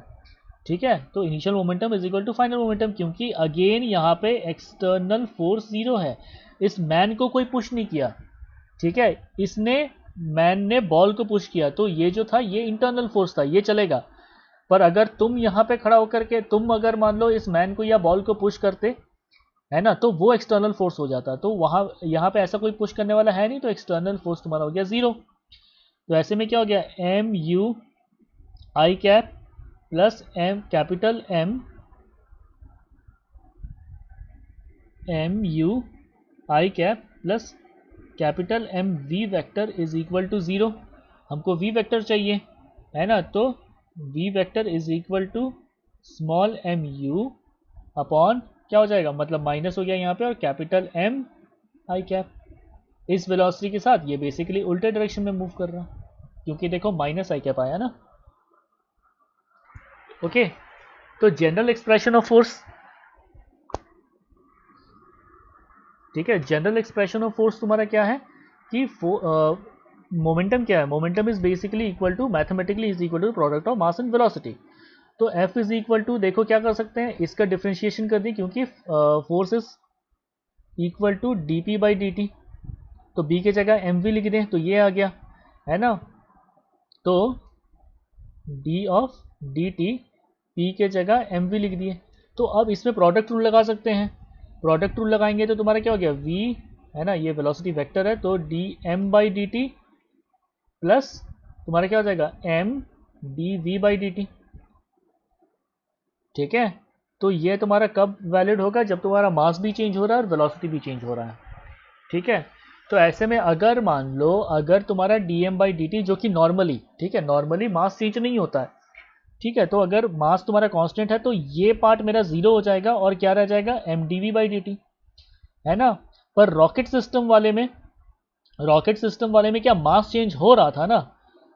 ठीक है, तो initial momentum is equal to final momentum, क्योंकि अगेन यहाँ पे एक्सटर्नल फोर्स जीरो है, इस मैन को कोई पुश नहीं किया। ठीक है, इसने मैन ने बॉल को पुश किया, तो ये जो था ये इंटरनल फोर्स था, ये चलेगा। पर अगर तुम यहाँ पे खड़ा होकर के तुम अगर मान लो इस मैन को या बॉल को पुश करते है ना, तो वो एक्सटर्नल फोर्स हो जाता, तो वहाँ यहाँ पे ऐसा कोई पुश करने वाला है नहीं, तो एक्सटर्नल फोर्स तुम्हारा हो गया जीरो। तो ऐसे में क्या हो गया M U I cap plus M capital M U I cap plus capital M V vector is equal to zero. हमको वी वेक्टर चाहिए है ना, तो V vector is equal to small M U upon क्या हो जाएगा, मतलब minus हो गया यहाँ पे, और कैपिटल एम आई कैप। इस वेलोसिटी के साथ ये बेसिकली उल्टे डायरेक्शन में मूव कर रहा, क्योंकि देखो माइनस आई कैप आया ना। ओके, तो जनरल एक्सप्रेशन ऑफ फोर्स, ठीक है, जनरल एक्सप्रेशन ऑफ फोर्स तुम्हारा क्या है कि मोमेंटम क्या है, momentum is basically equal to mathematically is equal to product of mass and velocity. तो F इज इक्वल टू देखो क्या कर सकते हैं, इसका डिफ्रेंशिएशन कर दी, क्योंकि force is equal to D P by D T, तो B की जगह एम वी लिख दें तो ये आ गया है ना, तो D of D T P के जगह एम वी लिख दिए। तो अब इसमें प्रोडक्ट रूल लगा सकते हैं, प्रोडक्ट रूल लगाएंगे तो तुम्हारा क्या हो गया V है ना, ये वेलोसिटी वेक्टर है, तो D M by D T plus तुम्हारा क्या हो जाएगा M D V by D T. ठीक है, तो ये तुम्हारा कब वैलिड होगा, जब तुम्हारा मास भी चेंज हो रहा है और वेलोसिटी भी चेंज हो रहा है। ठीक है, तो ऐसे में अगर मान लो अगर तुम्हारा dm बाई डी टी जो कि नॉर्मली, ठीक है, नॉर्मली मास चेंज नहीं होता है, ठीक है, तो अगर मास तुम्हारा कांस्टेंट है तो ये पार्ट मेरा जीरो हो जाएगा और क्या रह जाएगा M D V by D T है ना। पर रॉकेट सिस्टम वाले में क्या मास चेंज हो रहा था ना,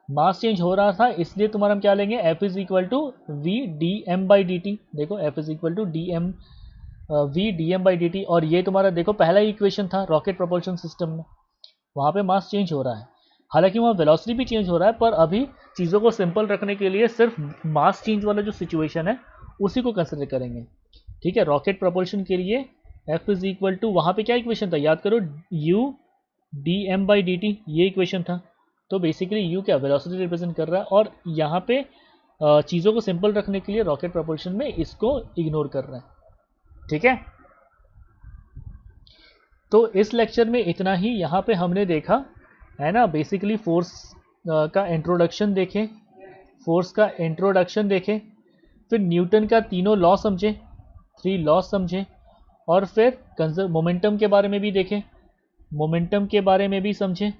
मास चेंज हो रहा था, इसलिए तुम्हारा हम क्या लेंगे F is equal to V D M by D T. देखो F is equal to D M V D M by D T, और ये तुम्हारा देखो पहला इक्वेशन था रॉकेट प्रोपल्शन सिस्टम में, वहाँ पे मास चेंज हो रहा है, हालांकि वहाँ वेलोसिटी भी चेंज हो रहा है, पर अभी चीज़ों को सिंपल रखने के लिए सिर्फ मास चेंज वाला जो सिचुएशन है उसी को कंसिडर करेंगे। ठीक है, रॉकेट प्रोपल्शन के लिए F इज इक्वल टू वहाँ पे क्या इक्वेशन था याद करो, U D M by D T, ये इक्वेशन था। तो बेसिकली U क्या वेलोसिटी रिप्रेजेंट कर रहा है, और यहाँ पे चीज़ों को सिंपल रखने के लिए रॉकेट प्रोपल्शन में इसको इग्नोर कर रहा है। ठीक है, तो इस लेक्चर में इतना ही, यहाँ पे हमने देखा है ना, बेसिकली फोर्स का इंट्रोडक्शन देखें, फोर्स का इंट्रोडक्शन देखें, फिर न्यूटन का तीनों लॉ समझे, 3 लॉ समझे, और फिर मोमेंटम के बारे में भी देखें, मोमेंटम के बारे में भी समझें।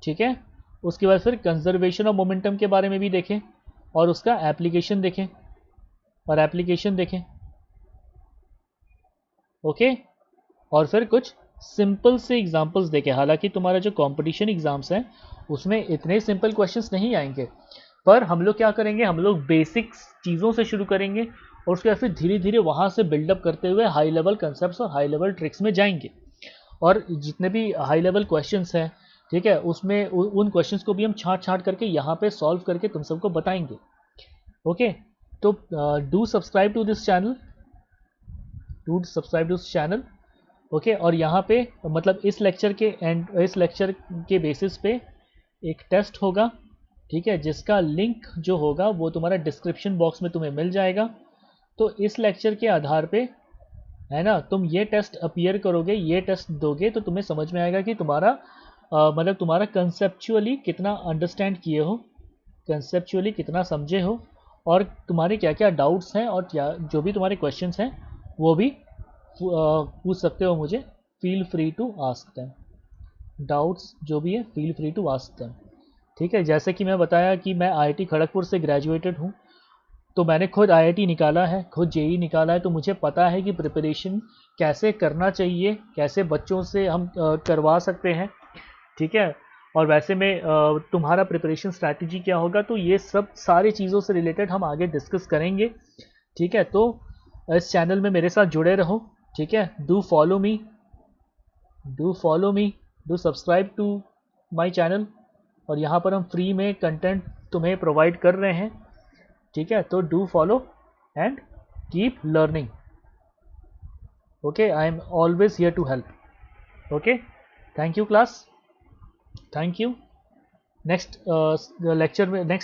ठीक है, उसके बाद फिर कंजर्वेशन ऑफ मोमेंटम के बारे में भी देखें, और उसका एप्लीकेशन देखें और एप्लीकेशन देखें। ओके, और फिर कुछ सिंपल से एग्जांपल्स देखें। हालांकि तुम्हारा जो कंपटीशन एग्जाम्स हैं उसमें इतने सिंपल क्वेश्चंस नहीं आएंगे, पर हम लोग क्या करेंगे, हम लोग बेसिक्स चीज़ों से शुरू करेंगे और उसके बाद फिर धीरे धीरे वहाँ से बिल्डअप करते हुए हाई लेवल कंसेप्ट और हाई लेवल ट्रिक्स में जाएंगे। और जितने भी हाई लेवल क्वेश्चंस हैं, ठीक है, उसमें उन क्वेश्चंस को भी हम छांट करके यहाँ पे सॉल्व करके तुम सबको बताएंगे। ओके, तो do subscribe to this channel, okay. और यहाँ पे मतलब इस लेक्चर के बेसिस पे एक टेस्ट होगा, ठीक है, जिसका लिंक जो होगा वो तुम्हारा डिस्क्रिप्शन बॉक्स में तुम्हें मिल जाएगा। तो इस लेक्चर के आधार पे है ना, तुम ये टेस्ट अपीयर करोगे, ये टेस्ट दोगे, तो तुम्हें समझ में आएगा कि तुम्हारा मतलब तुम्हारा कंसेप्चुअली कितना अंडरस्टैंड किए हो, कंसेप्चुअली कितना समझे हो, और तुम्हारे क्या क्या डाउट्स हैं, और क्या जो भी तुम्हारे क्वेश्चंस हैं वो भी पूछ सकते हो मुझे। Feel free to ask them, doubts जो भी है feel free to ask them. ठीक है, जैसे कि मैं बताया कि मैं आईआईटी खड़गपुर से ग्रेजुएटेड हूँ, तो मैंने खुद आईआईटी निकाला है, खुद जेईई निकाला है, तो मुझे पता है कि प्रिपरेशन कैसे करना चाहिए, कैसे बच्चों से हम करवा सकते हैं। ठीक है, और वैसे में तुम्हारा प्रिपरेशन स्ट्रैटेजी क्या होगा, तो ये सब सारी चीज़ों से रिलेटेड हम आगे डिस्कस करेंगे। ठीक है, तो इस चैनल में मेरे साथ जुड़े रहो। ठीक है, do follow me, do subscribe to my channel. और यहाँ पर हम फ्री में कंटेंट तुम्हें प्रोवाइड कर रहे हैं। ठीक है, तो do follow and keep learning. Okay, I am always here to help. Okay, thank you class, thank you. Next lecture में, नेक्स्ट